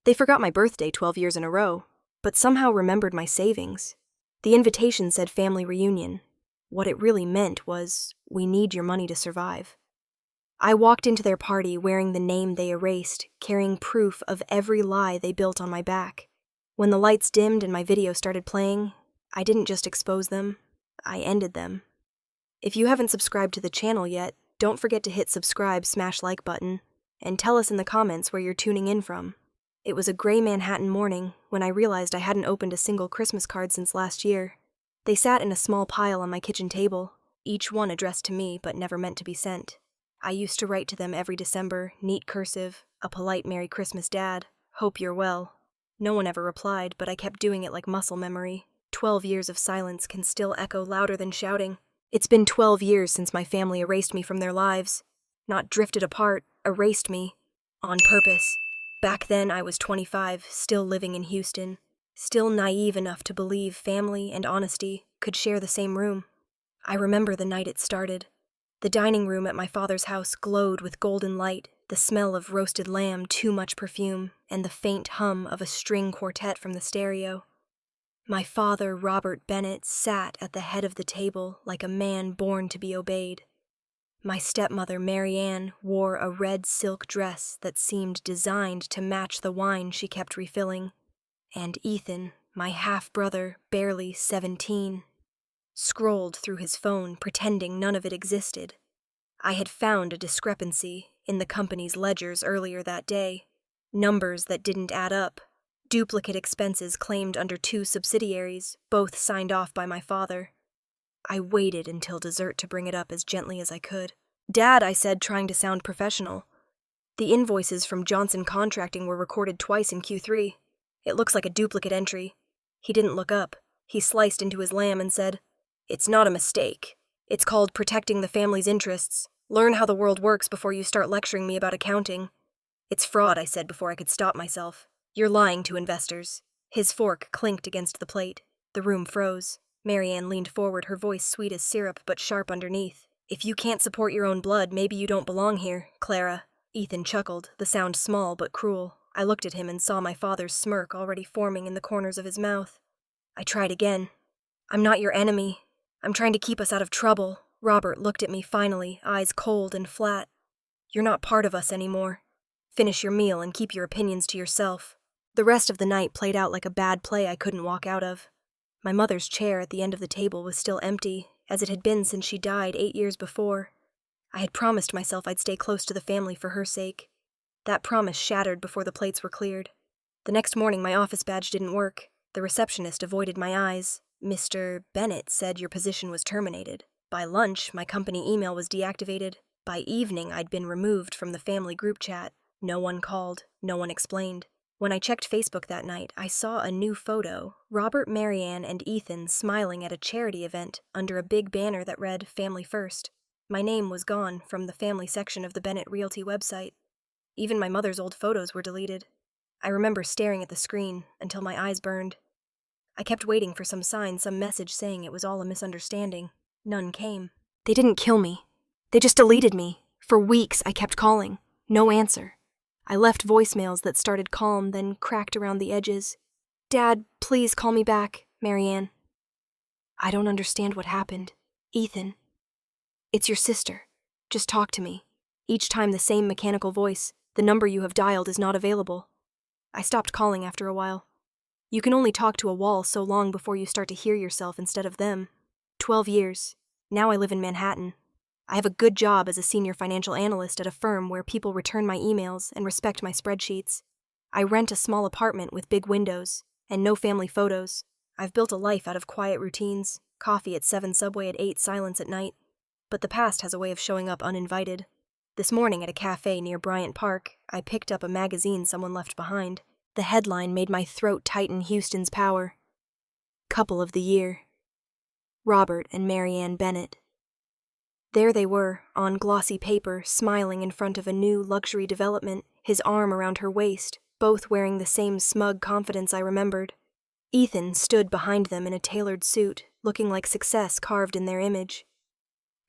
They forgot my birthday 12 years in a row, but somehow remembered my savings. The invitation said family reunion. What it really meant was, we need your money to survive. I walked into their party wearing the name they erased, carrying proof of every lie they built on my back. When the lights dimmed and my video started playing, I didn't just expose them, I ended them. If you haven't subscribed to the channel yet, don't forget to hit subscribe, smash like button, and tell us in the comments where you're tuning in from. It was a gray Manhattan morning when I realized I hadn't opened a single Christmas card since last year. They sat in a small pile on my kitchen table, each one addressed to me but never meant to be sent. I used to write to them every December, neat cursive, a polite Merry Christmas, Dad, hope you're well. No one ever replied, but I kept doing it like muscle memory. 12 years of silence can still echo louder than shouting. It's been 12 years since my family erased me from their lives. Not drifted apart, erased me. On purpose. Back then I was 25, still living in Houston. Still naive enough to believe family and honesty could share the same room. I remember the night it started. The dining room at my father's house glowed with golden light, the smell of roasted lamb, too much perfume, and the faint hum of a string quartet from the stereo. My father, Robert Bennett, sat at the head of the table like a man born to be obeyed. My stepmother, Mary Ann, wore a red silk dress that seemed designed to match the wine she kept refilling. And Ethan, my half-brother, barely 17, scrolled through his phone, pretending none of it existed. I had found a discrepancy in the company's ledgers earlier that day. Numbers that didn't add up. Duplicate expenses claimed under 2 subsidiaries, both signed off by my father. I waited until dessert to bring it up as gently as I could. Dad, I said, trying to sound professional. The invoices from Johnson Contracting were recorded twice in Q3. It looks like a duplicate entry. He didn't look up. He sliced into his lamb and said, "It's not a mistake. It's called protecting the family's interests. Learn how the world works before you start lecturing me about accounting." "It's fraud," I said before I could stop myself. "You're lying to investors." His fork clinked against the plate. The room froze. Mary Ann leaned forward, her voice sweet as syrup but sharp underneath. "If you can't support your own blood, maybe you don't belong here, Clara." Ethan chuckled, the sound small but cruel. I looked at him and saw my father's smirk already forming in the corners of his mouth. I tried again. "I'm not your enemy. I'm trying to keep us out of trouble." Robert looked at me finally, eyes cold and flat. "You're not part of us anymore. Finish your meal and keep your opinions to yourself." The rest of the night played out like a bad play I couldn't walk out of. My mother's chair at the end of the table was still empty, as it had been since she died 8 years before. I had promised myself I'd stay close to the family for her sake. That promise shattered before the plates were cleared. The next morning my office badge didn't work. The receptionist avoided my eyes. "Mr. Bennett said your position was terminated." By lunch, my company email was deactivated. By evening, I'd been removed from the family group chat. No one called. No one explained. When I checked Facebook that night, I saw a new photo, Robert, Mary Ann, and Ethan smiling at a charity event under a big banner that read Family First. My name was gone from the family section of the Bennett Realty website. Even my mother's old photos were deleted. I remember staring at the screen until my eyes burned. I kept waiting for some sign, some message saying it was all a misunderstanding. None came. They didn't kill me. They just deleted me. For weeks, I kept calling. No answer. I left voicemails that started calm, then cracked around the edges. "Dad, please call me back, Mary Ann." "I don't understand what happened. Ethan." "It's your sister. Just talk to me." Each time the same mechanical voice. "The number you have dialed is not available." I stopped calling after a while. You can only talk to a wall so long before you start to hear yourself instead of them. 12 years. Now I live in Manhattan. I have a good job as a senior financial analyst at a firm where people return my emails and respect my spreadsheets. I rent a small apartment with big windows and no family photos. I've built a life out of quiet routines, coffee at 7, Subway at 8, silence at night. But the past has a way of showing up uninvited. This morning at a cafe near Bryant Park, I picked up a magazine someone left behind. The headline made my throat tighten. Houston's Power. Couple of the Year. Robert and Mary Ann Bennett. There they were, on glossy paper, smiling in front of a new luxury development, his arm around her waist, both wearing the same smug confidence I remembered. Ethan stood behind them in a tailored suit, looking like success carved in their image.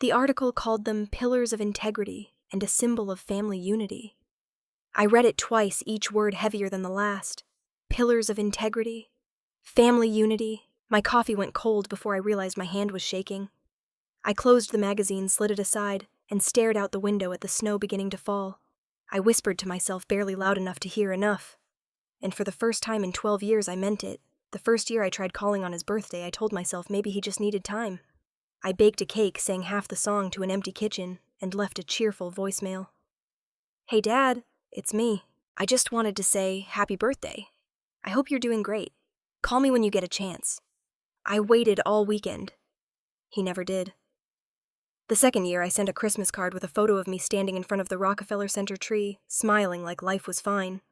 The article called them pillars of integrity and a symbol of family unity. I read it twice, each word heavier than the last. Pillars of integrity, family unity. My coffee went cold before I realized my hand was shaking. I closed the magazine, slid it aside, and stared out the window at the snow beginning to fall. I whispered to myself, barely loud enough to hear enough. And for the first time in 12 years, I meant it. The first year I tried calling on his birthday, I told myself maybe he just needed time. I baked a cake, sang half the song to an empty kitchen, and left a cheerful voicemail. "Hey, Dad, it's me. I just wanted to say happy birthday. I hope you're doing great. Call me when you get a chance." I waited all weekend. He never did. The second year, I sent a Christmas card with a photo of me standing in front of the Rockefeller Center tree, smiling like life was fine.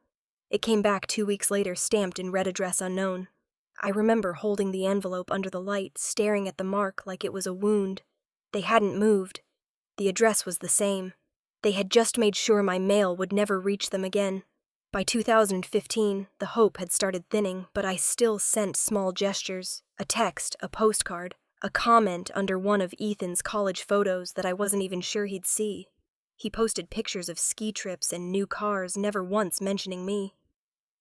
It came back 2 weeks later, stamped in red address unknown. I remember holding the envelope under the light, staring at the mark like it was a wound. They hadn't moved. The address was the same. They had just made sure my mail would never reach them again. By 2015, the hope had started thinning, but I still sent small gestures, a text, a postcard, a comment under one of Ethan's college photos that I wasn't even sure he'd see. He posted pictures of ski trips and new cars, never once mentioning me.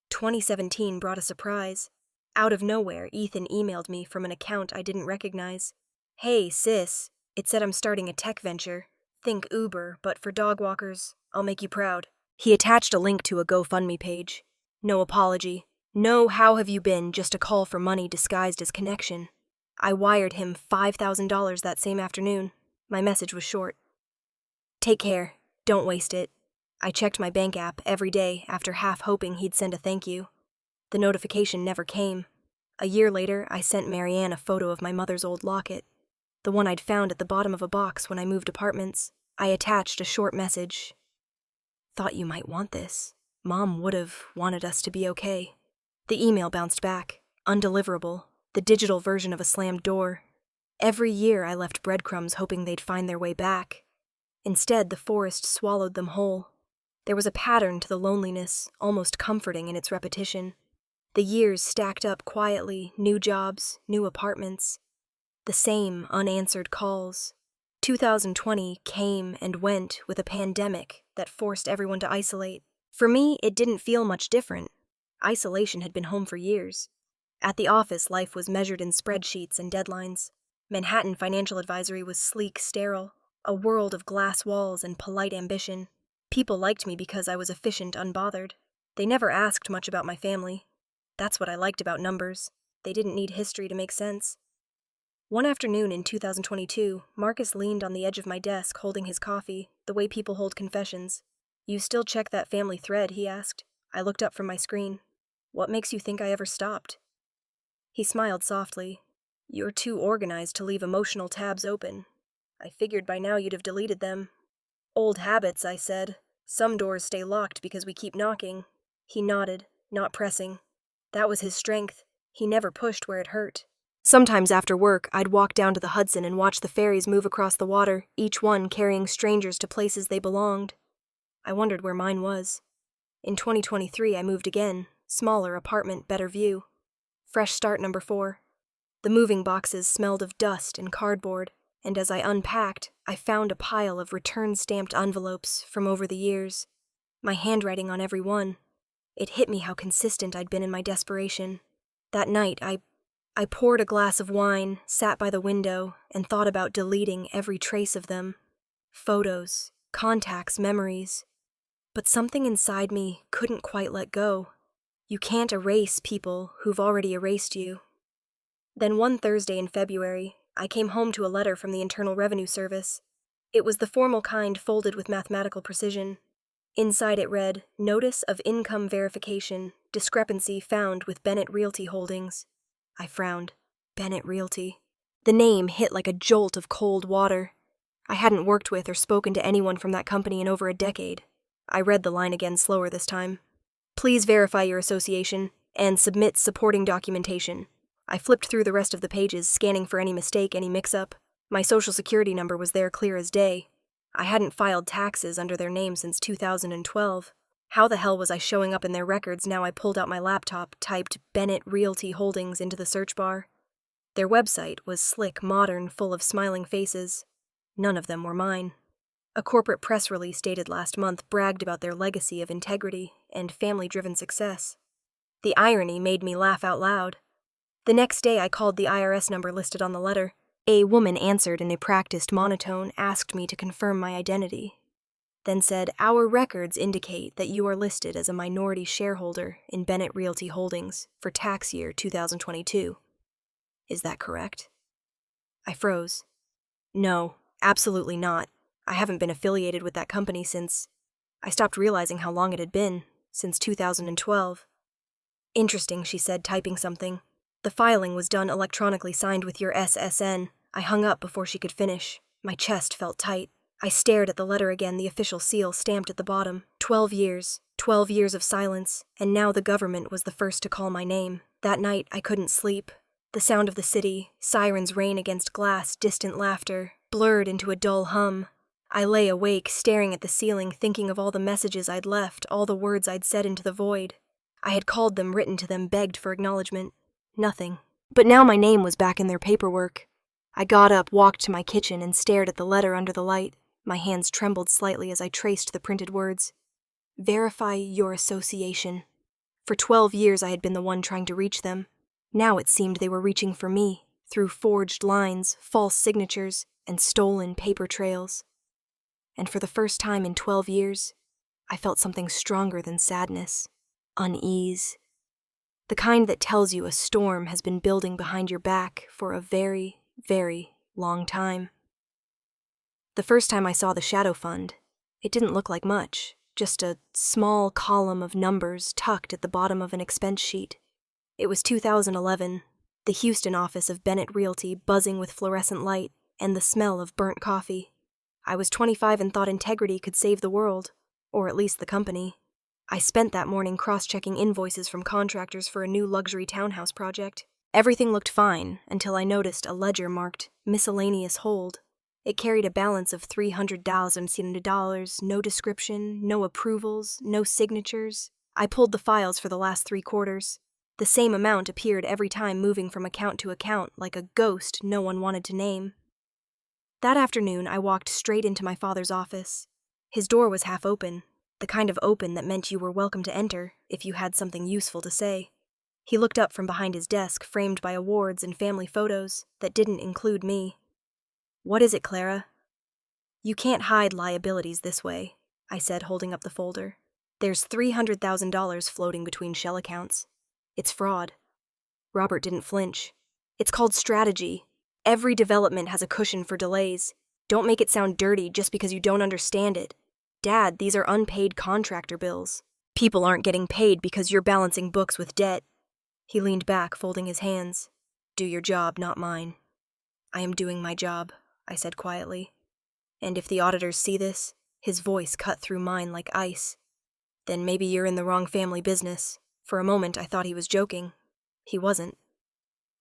2017 brought a surprise. Out of nowhere, Ethan emailed me from an account I didn't recognize. "Hey, sis," it said, "I'm starting a tech venture. Think Uber, but for dog walkers. I'll make you proud." He attached a link to a GoFundMe page. No apology. No "how have you been," just a call for money disguised as connection. I wired him $5,000 that same afternoon. My message was short. "Take care. Don't waste it." I checked my bank app every day after half hoping he'd send a thank you. The notification never came. A year later, I sent Marianne a photo of my mother's old locket, the one I'd found at the bottom of a box when I moved apartments. I attached a short message. "Thought you might want this. Mom would have wanted us to be okay." The email bounced back, undeliverable, the digital version of a slammed door. Every year I left breadcrumbs hoping they'd find their way back. Instead, the forest swallowed them whole. There was a pattern to the loneliness, almost comforting in its repetition. The years stacked up quietly, new jobs, new apartments. The same unanswered calls. 2020 came and went with a pandemic that forced everyone to isolate. For me, it didn't feel much different. Isolation had been home for years. At the office, life was measured in spreadsheets and deadlines. Manhattan Financial Advisory was sleek, sterile, a world of glass walls and polite ambition. People liked me because I was efficient, unbothered. They never asked much about my family. That's what I liked about numbers. They didn't need history to make sense. One afternoon in 2022, Marcus leaned on the edge of my desk holding his coffee, the way people hold confessions. "You still check that family thread?" he asked. I looked up from my screen. "What makes you think I ever stopped?" He smiled softly. "You're too organized to leave emotional tabs open. I figured by now you'd have deleted them." "Old habits," I said. "Some doors stay locked because we keep knocking." He nodded, not pressing. That was his strength. He never pushed where it hurt. Sometimes after work, I'd walk down to the Hudson and watch the ferries move across the water, each one carrying strangers to places they belonged. I wondered where mine was. In 2023, I moved again. Smaller apartment, better view. Fresh start number 4. The moving boxes smelled of dust and cardboard, and as I unpacked, I found a pile of return-stamped envelopes from over the years. My handwriting on every one. It hit me how consistent I'd been in my desperation. That night, I poured a glass of wine, sat by the window, and thought about deleting every trace of them. Photos, contacts, memories. But something inside me couldn't quite let go. You can't erase people who've already erased you. Then one Thursday in February, I came home to a letter from the Internal Revenue Service. It was the formal kind folded with mathematical precision. Inside it read, "Notice of income verification, discrepancy found with Bennett Realty Holdings." I frowned. Bennett Realty. The name hit like a jolt of cold water. I hadn't worked with or spoken to anyone from that company in over a decade. I read the line again, slower this time. "Please verify your association and submit supporting documentation." I flipped through the rest of the pages, scanning for any mistake, any mix-up. My social security number was there clear as day. I hadn't filed taxes under their name since 2012. How the hell was I showing up in their records now? I pulled out my laptop, typed Bennett Realty Holdings into the search bar. Their website was slick, modern, full of smiling faces. None of them were mine. A corporate press release dated last month bragged about their legacy of integrity and family-driven success. The irony made me laugh out loud. The next day, I called the IRS number listed on the letter. A woman answered in a practiced monotone, asked me to confirm my identity, then said, "Our records indicate that you are listed as a minority shareholder in Bennett Realty Holdings for tax year 2022. Is that correct?" I froze. No, absolutely not. I haven't been affiliated with that company since... I stopped realizing how long it had been, since 2012. Interesting, she said, typing something. The filing was done electronically signed with your SSN. I hung up before she could finish. My chest felt tight. I stared at the letter again, the official seal stamped at the bottom. 12 years. 12 years of silence, and now the government was the first to call my name. That night, I couldn't sleep. The sound of the city, sirens rain against glass, distant laughter, blurred into a dull hum. I lay awake, staring at the ceiling, thinking of all the messages I'd left, all the words I'd said into the void. I had called them, written to them, begged for acknowledgement. Nothing. But now my name was back in their paperwork. I got up, walked to my kitchen, and stared at the letter under the light. My hands trembled slightly as I traced the printed words. Verify your association. For 12 years I had been the one trying to reach them. Now it seemed they were reaching for me, through forged lines, false signatures, and stolen paper trails. And for the first time in 12 years, I felt something stronger than sadness. Unease. The kind that tells you a storm has been building behind your back for a very, very long time. The first time I saw the shadow fund, it didn't look like much, just a small column of numbers tucked at the bottom of an expense sheet. It was 2011, the Houston office of Bennett Realty buzzing with fluorescent light and the smell of burnt coffee. I was 25 and thought integrity could save the world, or at least the company. I spent that morning cross-checking invoices from contractors for a new luxury townhouse project. Everything looked fine until I noticed a ledger marked miscellaneous hold. It carried a balance of $300,000, no description, no approvals, no signatures. I pulled the files for the last 3 quarters. The same amount appeared every time, moving from account to account like a ghost no one wanted to name. That afternoon, I walked straight into my father's office. His door was half open, the kind of open that meant you were welcome to enter if you had something useful to say. He looked up from behind his desk, framed by awards and family photos that didn't include me. "What is it, Clara?" "You can't hide liabilities this way," I said, holding up the folder. "There's $300,000 floating between shell accounts. It's fraud." Robert didn't flinch. "It's called strategy. Every development has a cushion for delays. Don't make it sound dirty just because you don't understand it. Dad, these are unpaid contractor bills. People aren't getting paid because you're balancing books with debt." He leaned back, folding his hands. "Do your job, not mine." "I am doing my job," I said quietly. "And if the auditors see this," his voice cut through mine like ice, "then maybe you're in the wrong family business." For a moment, I thought he was joking. He wasn't.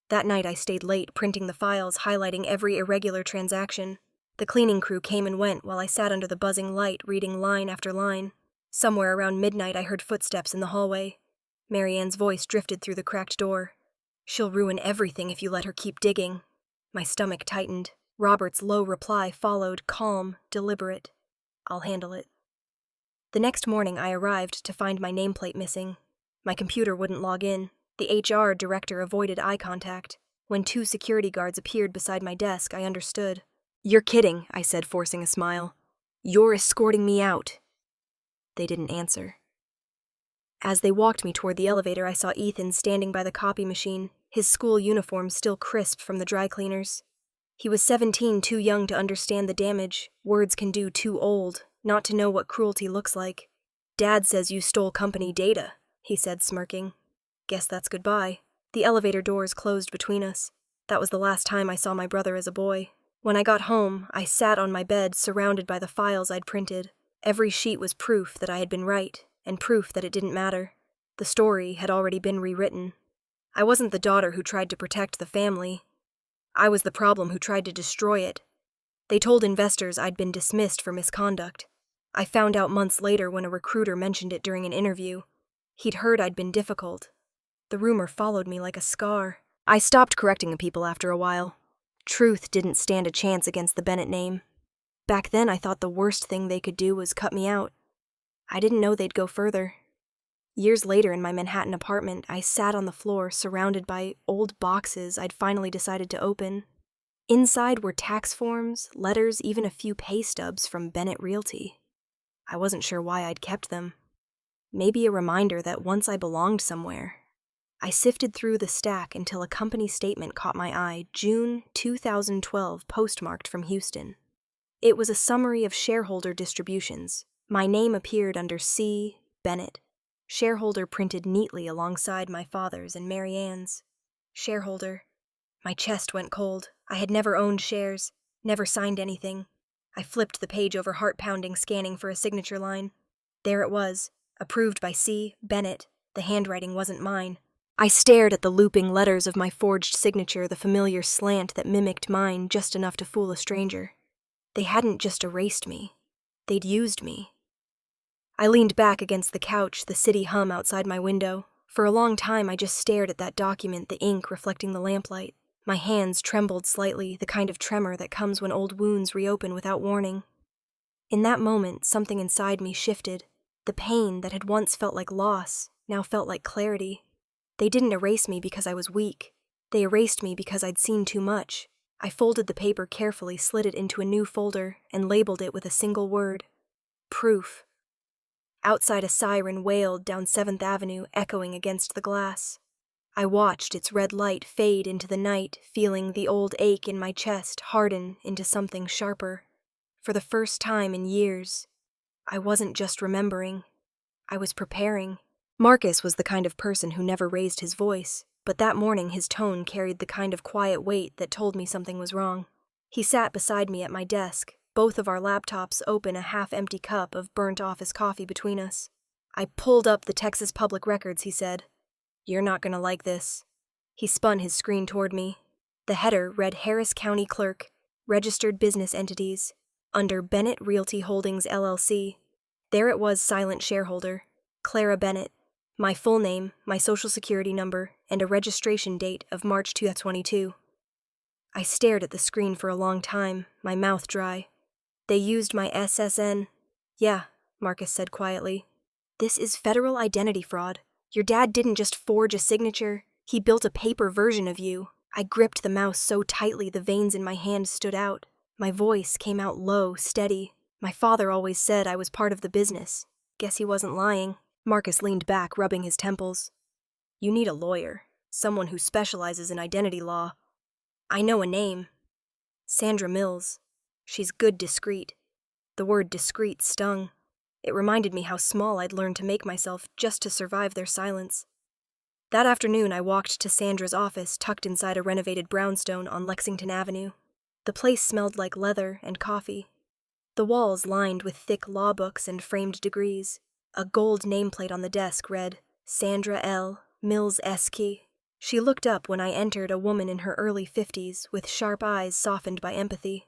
That night, I stayed late, printing the files, highlighting every irregular transaction. The cleaning crew came and went while I sat under the buzzing light, reading line after line. Somewhere around midnight, I heard footsteps in the hallway. Marianne's voice drifted through the cracked door. "She'll ruin everything if you let her keep digging." My stomach tightened. Robert's low reply followed, calm, deliberate. "I'll handle it." The next morning, I arrived to find my nameplate missing. My computer wouldn't log in. The HR director avoided eye contact. When 2 security guards appeared beside my desk, I understood. "You're kidding," I said, forcing a smile. "You're escorting me out." They didn't answer. As they walked me toward the elevator, I saw Ethan standing by the copy machine, his school uniform still crisp from the dry cleaners. He was 17, too young to understand the damage words can do, too old not to know what cruelty looks like. "Dad says you stole company data," he said, smirking. "Guess that's goodbye." The elevator doors closed between us. That was the last time I saw my brother as a boy. When I got home, I sat on my bed, surrounded by the files I'd printed. Every sheet was proof that I had been right, and proof that it didn't matter. The story had already been rewritten. I wasn't the daughter who tried to protect the family. I was the problem who tried to destroy it. They told investors I'd been dismissed for misconduct. I found out months later when a recruiter mentioned it during an interview. He'd heard I'd been difficult. The rumor followed me like a scar. I stopped correcting the people after a while. Truth didn't stand a chance against the Bennett name. Back then, I thought the worst thing they could do was cut me out. I didn't know they'd go further. Years later, in my Manhattan apartment, I sat on the floor surrounded by old boxes I'd finally decided to open. Inside were tax forms, letters, even a few pay stubs from Bennett Realty. I wasn't sure why I'd kept them. Maybe a reminder that once I belonged somewhere. I sifted through the stack until a company statement caught my eye, June 2012, postmarked from Houston. It was a summary of shareholder distributions. My name appeared under C. Bennett. Shareholder printed neatly alongside my father's and Mary Ann's. Shareholder. My chest went cold. I had never owned shares, never signed anything. I flipped the page over, heart-pounding, scanning for a signature line. There it was, approved by C. Bennett. The handwriting wasn't mine. I stared at the looping letters of my forged signature, the familiar slant that mimicked mine just enough to fool a stranger. They hadn't just erased me. They'd used me. I leaned back against the couch, the city hum outside my window. For a long time, I just stared at that document, the ink reflecting the lamplight. My hands trembled slightly, the kind of tremor that comes when old wounds reopen without warning. In that moment, something inside me shifted. The pain that had once felt like loss now felt like clarity. They didn't erase me because I was weak. They erased me because I'd seen too much. I folded the paper carefully, slid it into a new folder, and labeled it with a single word. Proof. Outside, a siren wailed down 7th Avenue, echoing against the glass. I watched its red light fade into the night, feeling the old ache in my chest harden into something sharper. For the first time in years, I wasn't just remembering. I was preparing. Marcus was the kind of person who never raised his voice, but that morning his tone carried the kind of quiet weight that told me something was wrong. He sat beside me at my desk, both of our laptops open, a half-empty cup of burnt office coffee between us. I pulled up the Texas Public Records, he said. You're not gonna like this. He spun his screen toward me. The header read Harris County Clerk, Registered Business Entities, under Bennett Realty Holdings, LLC. There it was, silent shareholder, Clara Bennett. My full name, my social security number, and a registration date of March 2022. I stared at the screen for a long time, my mouth dry. They used my SSN. Yeah, Marcus said quietly. This is federal identity fraud. Your dad didn't just forge a signature, he built a paper version of you. I gripped the mouse so tightly the veins in my hand stood out. My voice came out low, steady. My father always said I was part of the business. Guess he wasn't lying. Marcus leaned back, rubbing his temples. You need a lawyer, someone who specializes in identity law. I know a name. Sandra Mills. She's good discreet. The word discreet stung. It reminded me how small I'd learned to make myself just to survive their silence. That afternoon, I walked to Sandra's office, tucked inside a renovated brownstone on Lexington Avenue. The place smelled like leather and coffee. The walls lined with thick law books and framed degrees. A gold nameplate on the desk read, Sandra L. Mills Esky. She looked up when I entered, a woman in her early 50s, with sharp eyes softened by empathy.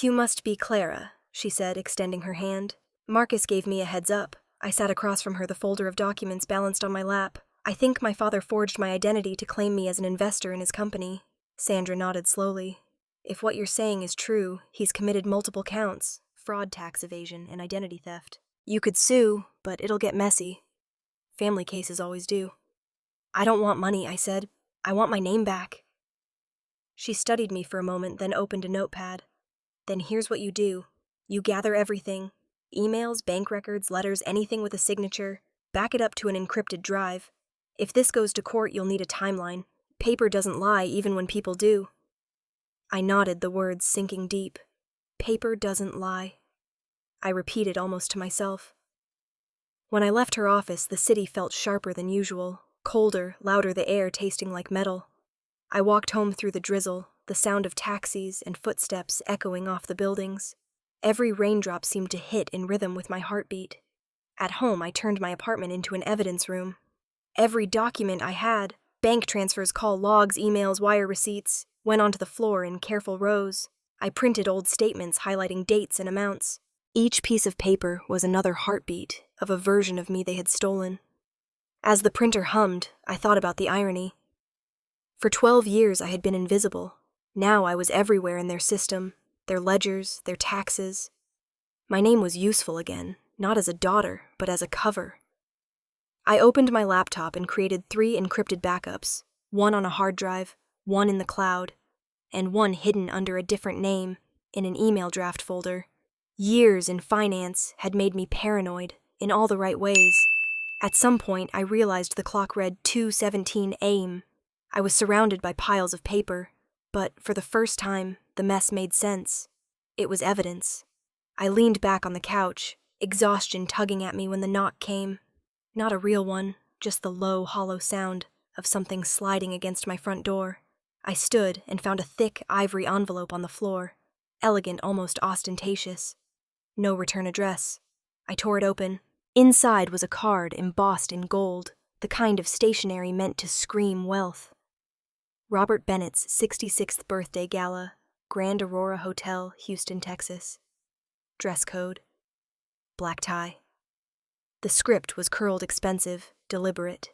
You must be Clara, she said, extending her hand. Marcus gave me a heads up. I sat across from her, the folder of documents balanced on my lap. I think my father forged my identity to claim me as an investor in his company. Sandra nodded slowly. If what you're saying is true, he's committed multiple counts, fraud, tax evasion, and identity theft. You could sue, but it'll get messy. Family cases always do. I don't want money, I said. I want my name back. She studied me for a moment, then opened a notepad. Then here's what you do. You gather everything. Emails, bank records, letters, anything with a signature. Back it up to an encrypted drive. If this goes to court, you'll need a timeline. Paper doesn't lie, even when people do. I nodded, the words sinking deep. Paper doesn't lie. I repeated almost to myself. When I left her office, the city felt sharper than usual, colder, louder, the air tasting like metal. I walked home through the drizzle, the sound of taxis and footsteps echoing off the buildings. Every raindrop seemed to hit in rhythm with my heartbeat. At home, I turned my apartment into an evidence room. Every document I had, bank transfers, call logs, emails, wire receipts, went onto the floor in careful rows. I printed old statements highlighting dates and amounts. Each piece of paper was another heartbeat of a version of me they had stolen. As the printer hummed, I thought about the irony. For 12 years I had been invisible. Now I was everywhere in their system. their ledgers, their taxes. My name was useful again, not as a daughter, but as a cover. I opened my laptop and created 3 encrypted backups, one on a hard drive, one in the cloud, and one hidden under a different name in an email draft folder. Years in finance had made me paranoid in all the right ways. At some point, I realized the clock read 2:17 a.m. I was surrounded by piles of paper, but for the first time, the mess made sense. It was evidence. I leaned back on the couch, exhaustion tugging at me when the knock came. Not a real one, just the low, hollow sound of something sliding against my front door. I stood and found a thick ivory envelope on the floor, elegant, almost ostentatious. No return address. I tore it open. Inside was a card embossed in gold, the kind of stationery meant to scream wealth. Robert Bennett's 66th birthday gala, Grand Aurora Hotel, Houston, Texas. Dress code: black tie. The script was curled expensive, deliberate.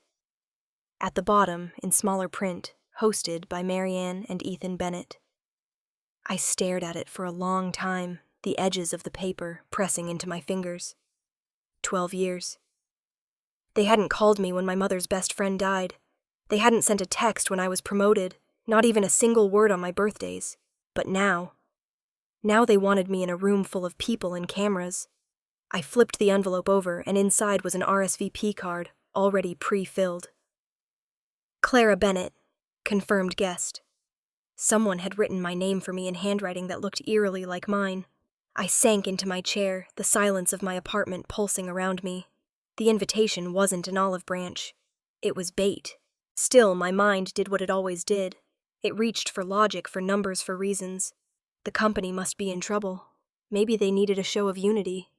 At the bottom, in smaller print, hosted by Marianne and Ethan Bennett. I stared at it for a long time, the edges of the paper pressing into my fingers. 12 years. They hadn't called me when my mother's best friend died. They hadn't sent a text when I was promoted, not even a single word on my birthdays. But now they wanted me in a room full of people and cameras. I flipped the envelope over, and inside was an RSVP card, already pre-filled. Clara Bennett, confirmed guest. Someone had written my name for me in handwriting that looked eerily like mine. I sank into my chair, the silence of my apartment pulsing around me. The invitation wasn't an olive branch. It was bait. Still, my mind did what it always did. It reached for logic, for numbers, for reasons. The company must be in trouble. Maybe they needed a show of unity.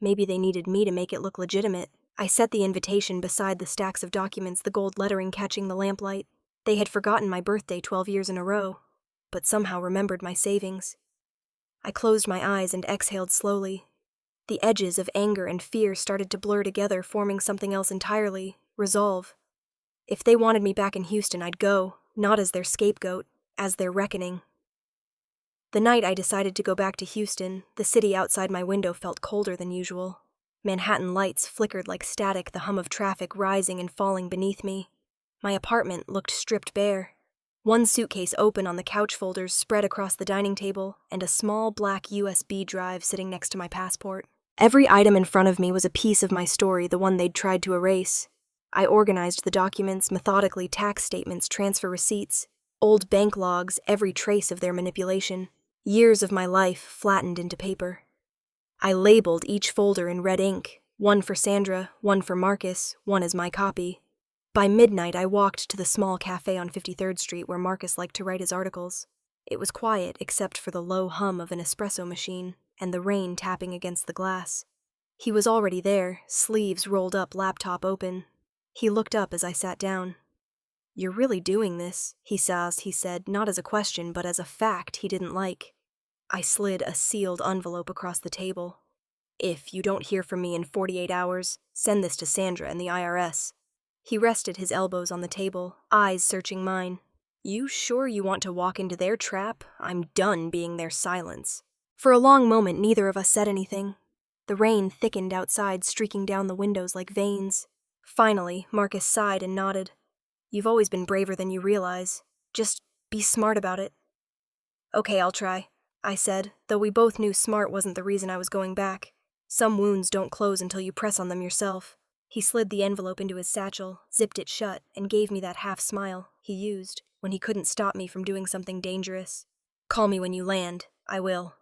Maybe they needed me to make it look legitimate. I set the invitation beside the stacks of documents, the gold lettering catching the lamplight. They had forgotten my birthday 12 years in a row, but somehow remembered my savings. I closed my eyes and exhaled slowly. The edges of anger and fear started to blur together, forming something else entirely: resolve. If they wanted me back in Houston, I'd go, not as their scapegoat, as their reckoning. The night I decided to go back to Houston, the city outside my window felt colder than usual. Manhattan lights flickered like static, the hum of traffic rising and falling beneath me. My apartment looked stripped bare. One suitcase open on the couch folders spread across the dining table, and a small black USB drive sitting next to my passport. Every item in front of me was a piece of my story, the one they'd tried to erase. I organized the documents methodically: tax statements, transfer receipts, old bank logs, every trace of their manipulation. Years of my life flattened into paper. I labeled each folder in red ink, one for Sandra, one for Marcus, one as my copy. By midnight, I walked to the small cafe on 53rd Street where Marcus liked to write his articles. It was quiet except for the low hum of an espresso machine and the rain tapping against the glass. He was already there, sleeves rolled up, laptop open. He looked up as I sat down. "You're really doing this," he said, not as a question, but as a fact he didn't like. I slid a sealed envelope across the table. "If you don't hear from me in 48 hours, send this to Sandra and the IRS. He rested his elbows on the table, eyes searching mine. "You sure you want to walk into their trap? I'm done being their silence." For a long moment, neither of us said anything. The rain thickened outside, streaking down the windows like veins. Finally, Marcus sighed and nodded. "You've always been braver than you realize. Just be smart about it." "Okay, I'll try," I said, though we both knew smart wasn't the reason I was going back. Some wounds don't close until you press on them yourself. He slid the envelope into his satchel, zipped it shut, and gave me that half smile he used when he couldn't stop me from doing something dangerous. "Call me when you land. I will."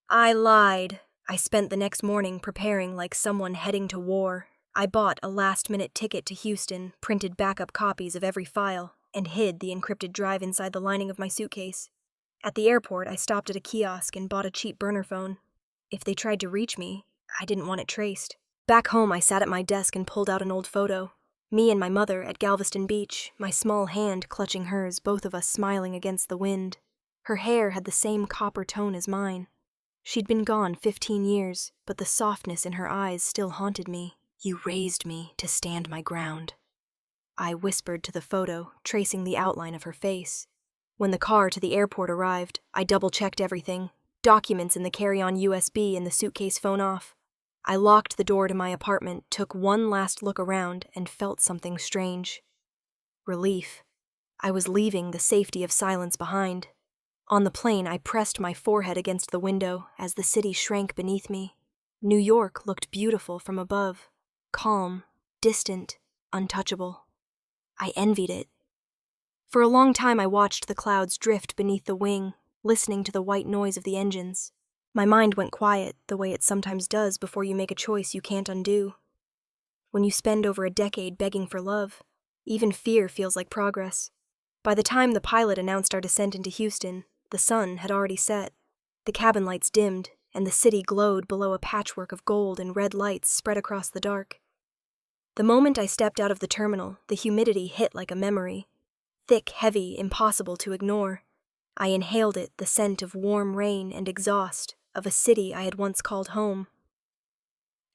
I lied. I spent the next morning preparing like someone heading to war. I bought a last-minute ticket to Houston, printed backup copies of every file, and hid the encrypted drive inside the lining of my suitcase. At the airport, I stopped at a kiosk and bought a cheap burner phone. If they tried to reach me, I didn't want it traced. Back home, I sat at my desk and pulled out an old photo. Me and my mother at Galveston Beach, my small hand clutching hers, both of us smiling against the wind. Her hair had the same copper tone as mine. She'd been gone 15 years, but the softness in her eyes still haunted me. "You raised me to stand my ground," I whispered to the photo, tracing the outline of her face. When the car to the airport arrived, I double-checked everything. documents in the carry-on USB and the suitcase phone off. I locked the door to my apartment, took one last look around, and felt something strange. Relief. I was leaving the safety of silence behind. On the plane, I pressed my forehead against the window as the city shrank beneath me. New York looked beautiful from above, calm, distant, untouchable. I envied it. For a long time, I watched the clouds drift beneath the wing, listening to the white noise of the engines. My mind went quiet, the way it sometimes does before you make a choice you can't undo. When you spend over a decade begging for love, even fear feels like progress. By the time the pilot announced our descent into Houston, the sun had already set. The cabin lights dimmed, and the city glowed below a patchwork of gold and red lights spread across the dark. The moment I stepped out of the terminal, the humidity hit like a memory. Thick, heavy, impossible to ignore. I inhaled it, the scent of warm rain and exhaust, of a city I had once called home.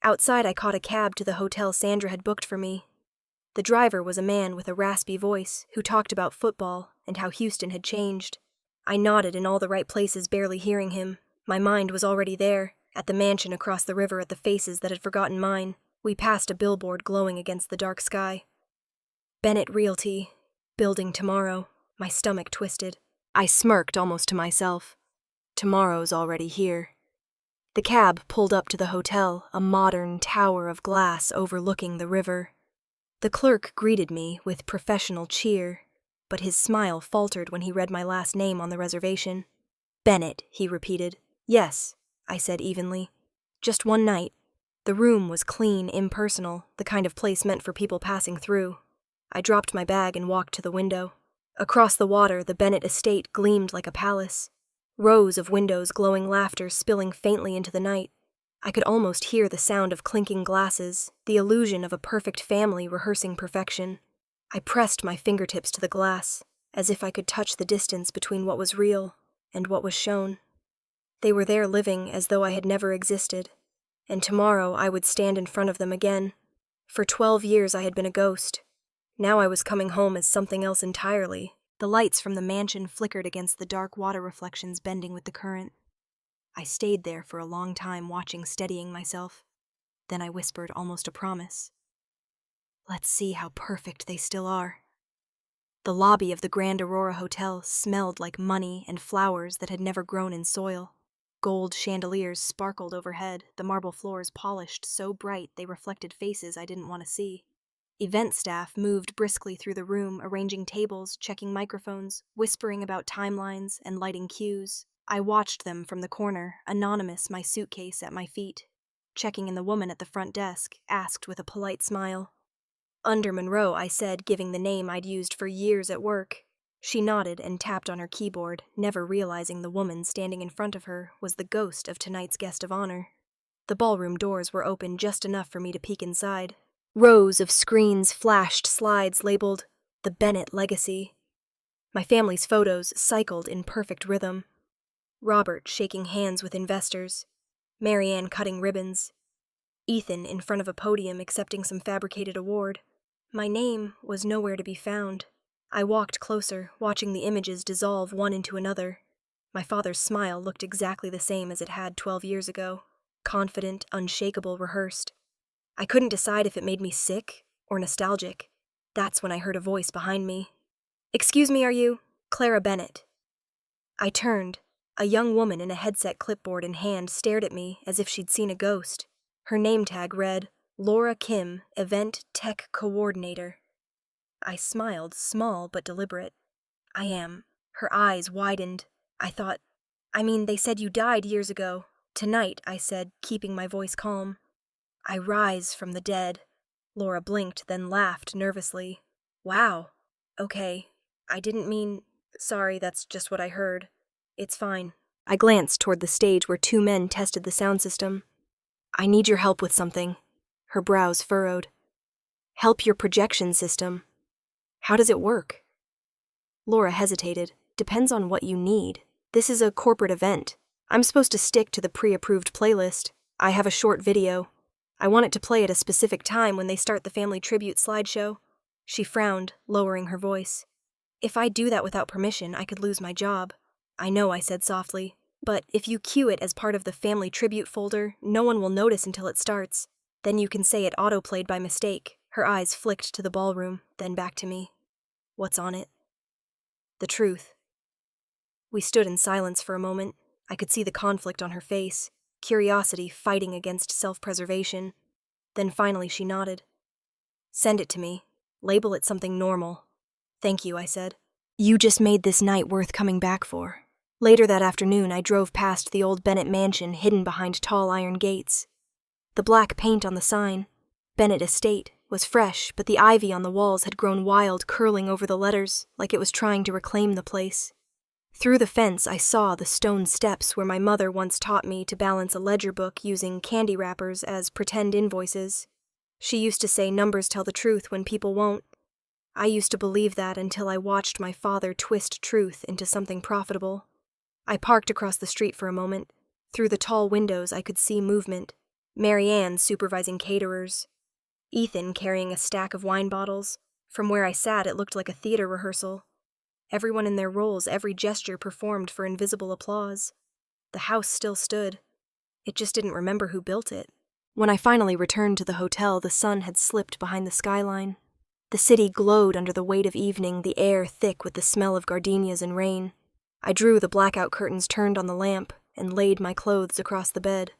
Outside, I caught a cab to the hotel Sandra had booked for me. The driver was a man with a raspy voice who talked about football and how Houston had changed. I nodded in all the right places, barely hearing him. My mind was already there, at the mansion across the river, at the faces that had forgotten mine. We passed a billboard glowing against the dark sky. Bennett Realty. Building tomorrow. My stomach twisted. I smirked almost to myself. Tomorrow's already here. The cab pulled up to the hotel, a modern tower of glass overlooking the river. The clerk greeted me with professional cheer, but his smile faltered when he read my last name on the reservation. Bennett, he repeated. Yes, I said evenly. Just one night. The room was clean, impersonal, the kind of place meant for people passing through. I dropped my bag and walked to the window. Across the water, the Bennett estate gleamed like a palace. Rows of windows glowing laughter spilling faintly into the night. I could almost hear the sound of clinking glasses, the illusion of a perfect family rehearsing perfection. I pressed my fingertips to the glass, as if I could touch the distance between what was real and what was shown. They were there living as though I had never existed, and tomorrow I would stand in front of them again. For 12 years I had been a ghost. Now I was coming home as something else entirely. The lights from the mansion flickered against the dark water reflections bending with the current. I stayed there for a long time, watching, steadying myself. Then I whispered almost a promise. Let's see how perfect they still are. The lobby of the Grand Aurora Hotel smelled like money and flowers that had never grown in soil. Gold chandeliers sparkled overhead, the marble floors polished so bright they reflected faces I didn't want to see. Event staff moved briskly through the room, arranging tables, checking microphones, whispering about timelines, and lighting cues. I watched them from the corner, anonymous, my suitcase at my feet. Checking in, the woman at the front desk asked with a polite smile. Under Monroe, I said, giving the name I'd used for years at work. She nodded and tapped on her keyboard, never realizing the woman standing in front of her was the ghost of tonight's guest of honor. The ballroom doors were open just enough for me to peek inside. Rows of screens flashed slides labeled The Bennett Legacy. My family's photos cycled in perfect rhythm. Robert shaking hands with investors, Marianne cutting ribbons, Ethan in front of a podium accepting some fabricated award. My name was nowhere to be found. I walked closer, watching the images dissolve one into another. My father's smile looked exactly the same as it had 12 years ago. Confident, unshakable, rehearsed. I couldn't decide if it made me sick or nostalgic. That's when I heard a voice behind me. Excuse me, are you Clara Bennett? I turned. A young woman in a headset, clipboard in hand, stared at me as if she'd seen a ghost. Her name tag read, Laura Kim, Event Tech Coordinator. I smiled, small but deliberate. I am. Her eyes widened. They said you died years ago. Tonight, I said, keeping my voice calm. I rise from the dead. Laura blinked, then laughed nervously. Wow. Okay. I didn't mean... Sorry, that's just what I heard. It's fine. I glanced toward the stage where 2 men tested the sound system. I need your help with something. Her brows furrowed. Help your projection system. How does it work? Laura hesitated. Depends on what you need. This is a corporate event. I'm supposed to stick to the pre-approved playlist. I have a short video. I want it to play at a specific time when they start the family tribute slideshow. She frowned, lowering her voice. If I do that without permission, I could lose my job. I know, I said softly. But if you cue it as part of the family tribute folder, no one will notice until it starts. Then you can say it autoplayed by mistake. Her eyes flicked to the ballroom, then back to me. What's on it? The truth. We stood in silence for a moment. I could see the conflict on her face, curiosity fighting against self-preservation. Then finally she nodded. Send it to me. Label it something normal. Thank you, I said. You just made this night worth coming back for. Later that afternoon, I drove past the old Bennett mansion hidden behind tall iron gates. The black paint on the sign, Bennett Estate, was fresh, but the ivy on the walls had grown wild, curling over the letters, like it was trying to reclaim the place. Through the fence, I saw the stone steps where my mother once taught me to balance a ledger book using candy wrappers as pretend invoices. She used to say numbers tell the truth when people won't. I used to believe that until I watched my father twist truth into something profitable. I parked across the street for a moment. Through the tall windows, I could see movement. Mary Ann supervising caterers. Ethan carrying a stack of wine bottles. From where I sat, it looked like a theater rehearsal. Everyone in their roles, every gesture performed for invisible applause. The house still stood. It just didn't remember who built it. When I finally returned to the hotel, the sun had slipped behind the skyline. The city glowed under the weight of evening, the air thick with the smell of gardenias and rain. I drew the blackout curtains turned on the lamp and laid my clothes across the bed.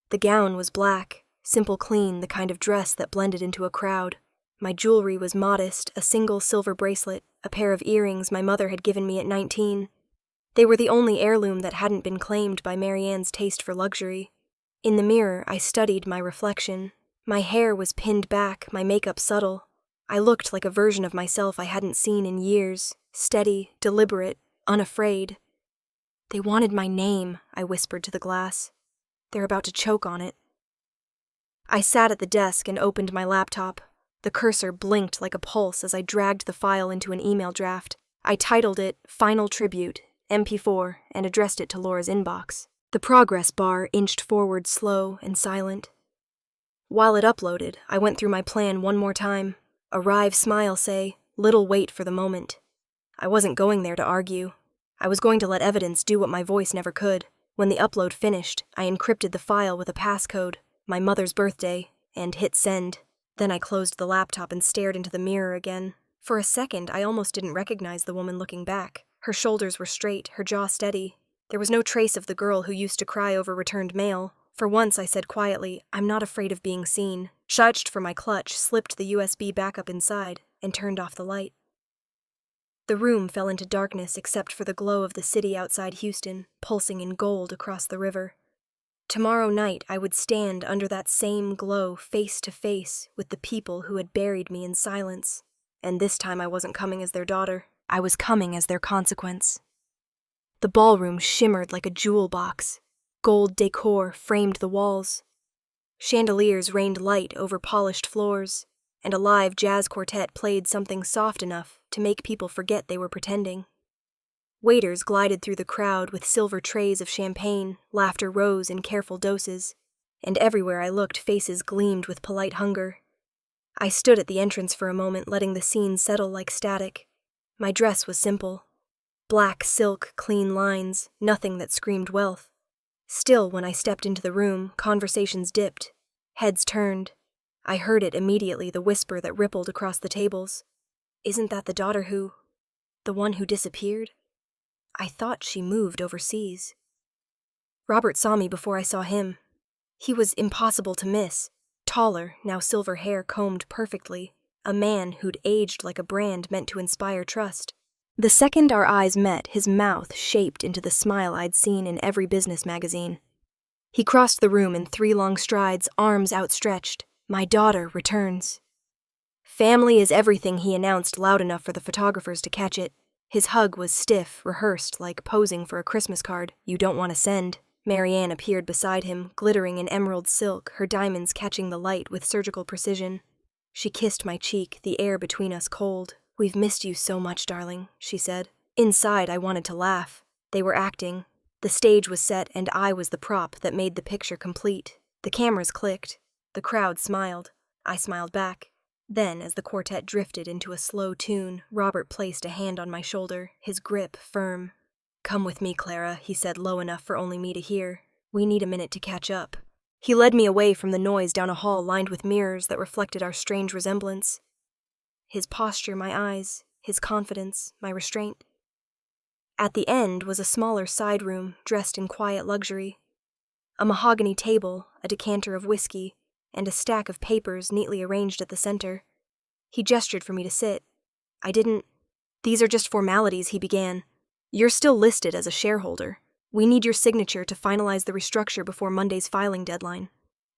The gown was black, simple clean, the kind of dress that blended into a crowd. My jewelry was modest, a single silver bracelet, a pair of earrings my mother had given me at 19. They were the only heirloom that hadn't been claimed by Mary Ann's taste for luxury. In the mirror, I studied my reflection. My hair was pinned back, my makeup subtle. I looked like a version of myself I hadn't seen in years, steady, deliberate, unafraid. They wanted my name, I whispered to the glass. They're about to choke on it. I sat at the desk and opened my laptop. The cursor blinked like a pulse as I dragged the file into an email draft. I titled it Final Tribute, MP4, and addressed it to Laura's inbox. The progress bar inched forward slow and silent. While it uploaded, I went through my plan one more time. A wry smile say, little wait for the moment. I wasn't going there to argue. I was going to let evidence do what my voice never could. When the upload finished, I encrypted the file with a passcode, my mother's birthday, and hit send. Then I closed the laptop and stared into the mirror again. For a second, I almost didn't recognize the woman looking back. Her shoulders were straight, her jaw steady. There was no trace of the girl who used to cry over returned mail. For once, I said quietly, I'm not afraid of being seen. Searched for my clutch, slipped the USB backup inside, and turned off the light. The room fell into darkness except for the glow of the city outside Houston, pulsing in gold across the river. Tomorrow night, I would stand under that same glow face to face with the people who had buried me in silence. And this time I wasn't coming as their daughter. I was coming as their consequence. The ballroom shimmered like a jewel box. Gold decor framed the walls. Chandeliers rained light over polished floors, and a live jazz quartet played something soft enough to make people forget they were pretending. Waiters glided through the crowd with silver trays of champagne, laughter rose in careful doses, and everywhere I looked faces gleamed with polite hunger. I stood at the entrance for a moment, letting the scene settle like static. My dress was simple. Black silk, clean lines, nothing that screamed wealth. Still, when I stepped into the room, conversations dipped. Heads turned. I heard it immediately, the whisper that rippled across the tables. Isn't that the daughter the one who disappeared? I thought she moved overseas. Robert saw me before I saw him. He was impossible to miss. Taller, now silver hair combed perfectly. A man who'd aged like a brand meant to inspire trust. The second our eyes met, his mouth shaped into the smile I'd seen in every business magazine. He crossed the room in 3 long strides, arms outstretched. My daughter returns. Family is everything, he announced loud enough for the photographers to catch it. His hug was stiff, rehearsed, like posing for a Christmas card you don't want to send. Mary Ann appeared beside him, glittering in emerald silk, her diamonds catching the light with surgical precision. She kissed my cheek, the air between us cold. We've missed you so much, darling, she said. Inside, I wanted to laugh. They were acting. The stage was set, and I was the prop that made the picture complete. The cameras clicked. The crowd smiled. I smiled back. Then, as the quartet drifted into a slow tune, Robert placed a hand on my shoulder, his grip firm. Come with me, Clara, he said low enough for only me to hear. We need a minute to catch up. He led me away from the noise down a hall lined with mirrors that reflected our strange resemblance. His posture, my eyes, his confidence, my restraint. At the end was a smaller side room dressed in quiet luxury. A mahogany table, a decanter of whiskey, and a stack of papers neatly arranged at the center. He gestured for me to sit. I didn't. These are just formalities, he began. You're still listed as a shareholder. We need your signature to finalize the restructure before Monday's filing deadline.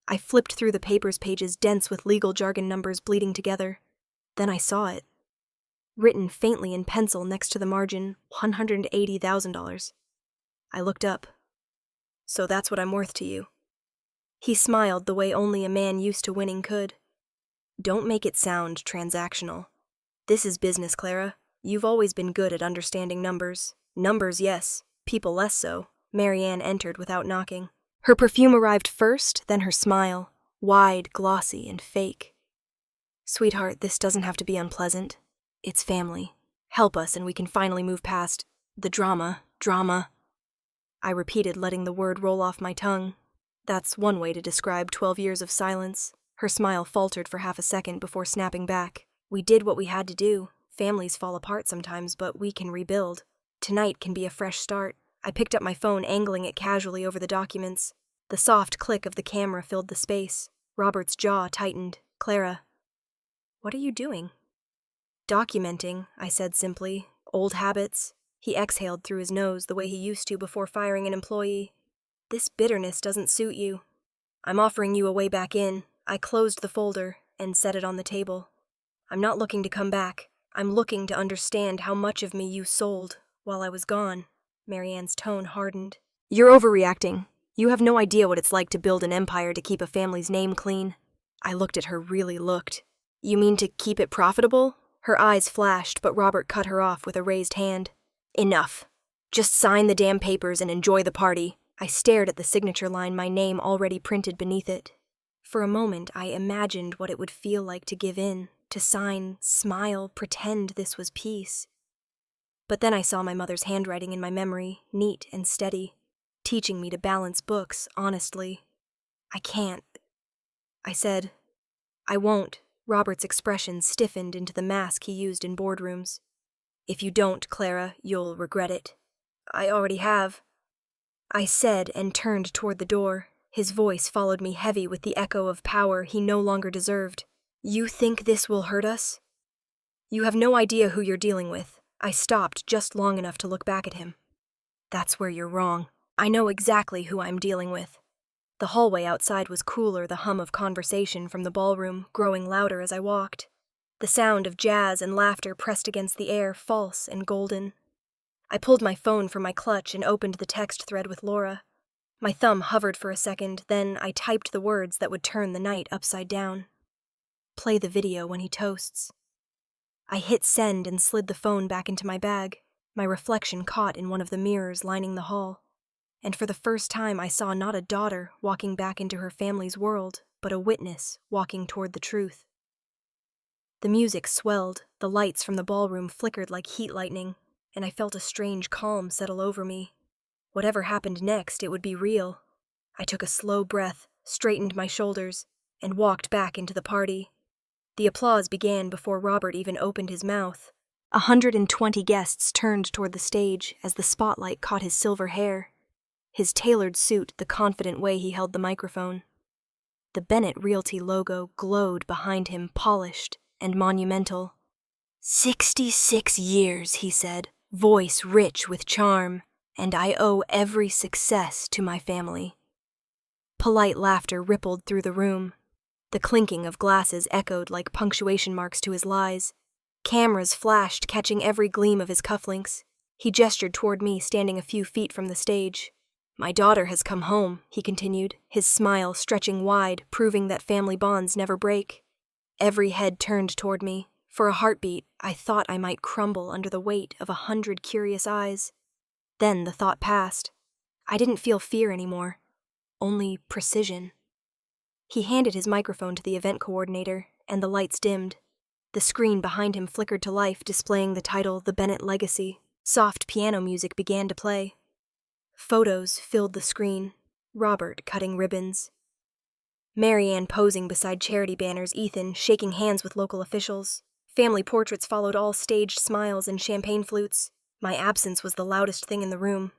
I flipped through the papers pages dense with legal jargon numbers bleeding together. Then I saw it. Written faintly in pencil next to the margin, $180,000. I looked up. So that's what I'm worth to you. He smiled the way only a man used to winning could. Don't make it sound transactional. This is business, Clara. You've always been good at understanding numbers. Numbers, yes. People less so. Marianne entered without knocking. Her perfume arrived first, then her smile. Wide, glossy, and fake. Sweetheart, this doesn't have to be unpleasant. It's family. Help us and we can finally move past the drama. I repeated, letting the word roll off my tongue. That's one way to describe 12 years of silence. Her smile faltered for half a second before snapping back. We did what we had to do. Families fall apart sometimes, but we can rebuild. Tonight can be a fresh start. I picked up my phone, angling it casually over the documents. The soft click of the camera filled the space. Robert's jaw tightened. Clara. What are you doing? Documenting, I said simply. Old habits. He exhaled through his nose the way he used to before firing an employee. This bitterness doesn't suit you. I'm offering you a way back in. I closed the folder and set it on the table. I'm not looking to come back. I'm looking to understand how much of me you sold while I was gone. Marianne's tone hardened. You're overreacting. You have no idea what it's like to build an empire to keep a family's name clean. I looked at her, really looked. You mean to keep it profitable? Her eyes flashed, but Robert cut her off with a raised hand. Enough. Just sign the damn papers and enjoy the party. I stared at the signature line, my name already printed beneath it. For a moment, I imagined what it would feel like to give in, to sign, smile, pretend this was peace. But then I saw my mother's handwriting in my memory, neat and steady, teaching me to balance books honestly. I can't. I said, I won't. Robert's expression stiffened into the mask he used in boardrooms. If you don't, Clara, you'll regret it. I already have. I said and turned toward the door. His voice followed me heavy with the echo of power he no longer deserved. You think this will hurt us? You have no idea who you're dealing with. I stopped just long enough to look back at him. That's where you're wrong. I know exactly who I'm dealing with. The hallway outside was cooler, the hum of conversation from the ballroom growing louder as I walked. The sound of jazz and laughter pressed against the air, false and golden. I pulled my phone from my clutch and opened the text thread with Laura. My thumb hovered for a second, then I typed the words that would turn the night upside down. Play the video when he toasts. I hit send and slid the phone back into my bag, my reflection caught in one of the mirrors lining the hall. And for the first time I saw not a daughter walking back into her family's world, but a witness walking toward the truth. The music swelled, the lights from the ballroom flickered like heat lightning, and I felt a strange calm settle over me. Whatever happened next, it would be real. I took a slow breath, straightened my shoulders, and walked back into the party. The applause began before Robert even opened his mouth. 120 guests turned toward the stage as the spotlight caught his silver hair, his tailored suit, the confident way he held the microphone. The Bennett Realty logo glowed behind him, polished and monumental. 66 years, he said, voice rich with charm, and I owe every success to my family. Polite laughter rippled through the room. The clinking of glasses echoed like punctuation marks to his lies. Cameras flashed, catching every gleam of his cufflinks. He gestured toward me, standing a few feet from the stage. My daughter has come home, he continued, his smile stretching wide, proving that family bonds never break. Every head turned toward me. For a heartbeat, I thought I might crumble under the weight of 100 curious eyes. Then the thought passed. I didn't feel fear anymore, only precision. He handed his microphone to the event coordinator, and the lights dimmed. The screen behind him flickered to life, displaying the title, The Bennett Legacy. Soft piano music began to play. Photos filled the screen. Robert cutting ribbons. Marianne posing beside charity banners, Ethan shaking hands with local officials. Family portraits followed, all staged smiles and champagne flutes. My absence was the loudest thing in the room.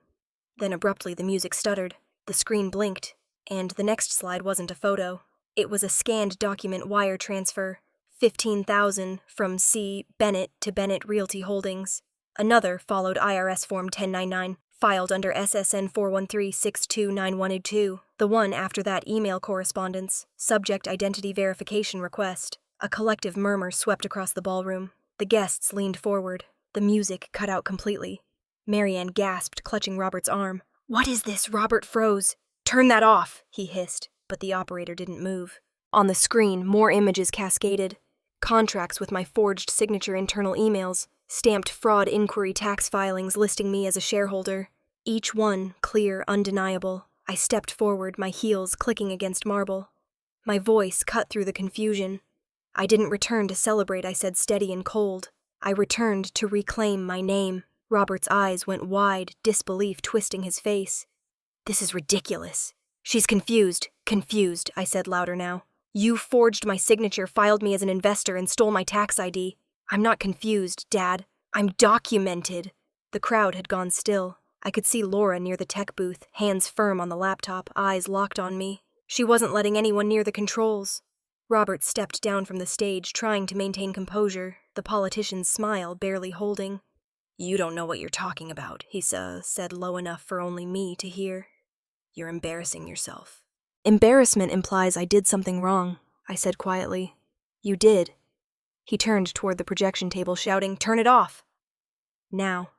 Then abruptly the music stuttered, the screen blinked, and the next slide wasn't a photo. It was a scanned document wire transfer. 15,000 from C. Bennett to Bennett Realty Holdings. Another followed IRS Form 1099, filed under SSN 413-629182. The one after that, email correspondence, subject identity verification request. A collective murmur swept across the ballroom. The guests leaned forward. The music cut out completely. Marianne gasped, clutching Robert's arm. "What is this?" Robert froze. "Turn that off," he hissed, but the operator didn't move. On the screen, more images cascaded. Contracts with my forged signature, internal emails, stamped fraud inquiry tax filings listing me as a shareholder. Each one clear, undeniable. I stepped forward, my heels clicking against marble. My voice cut through the confusion. "I didn't return to celebrate," I said, steady and cold. "I returned to reclaim my name." Robert's eyes went wide, disbelief twisting his face. "This is ridiculous." "She's confused." "Confused," I said louder now. "You forged my signature, filed me as an investor, and stole my tax ID. I'm not confused, Dad. I'm documented." The crowd had gone still. I could see Laura near the tech booth, hands firm on the laptop, eyes locked on me. She wasn't letting anyone near the controls. Robert stepped down from the stage, trying to maintain composure, the politician's smile barely holding. "You don't know what you're talking about," he said low enough for only me to hear. "You're embarrassing yourself." "Embarrassment implies I did something wrong," I said quietly. "You did." He turned toward the projection table, shouting, "Turn it off!" Now.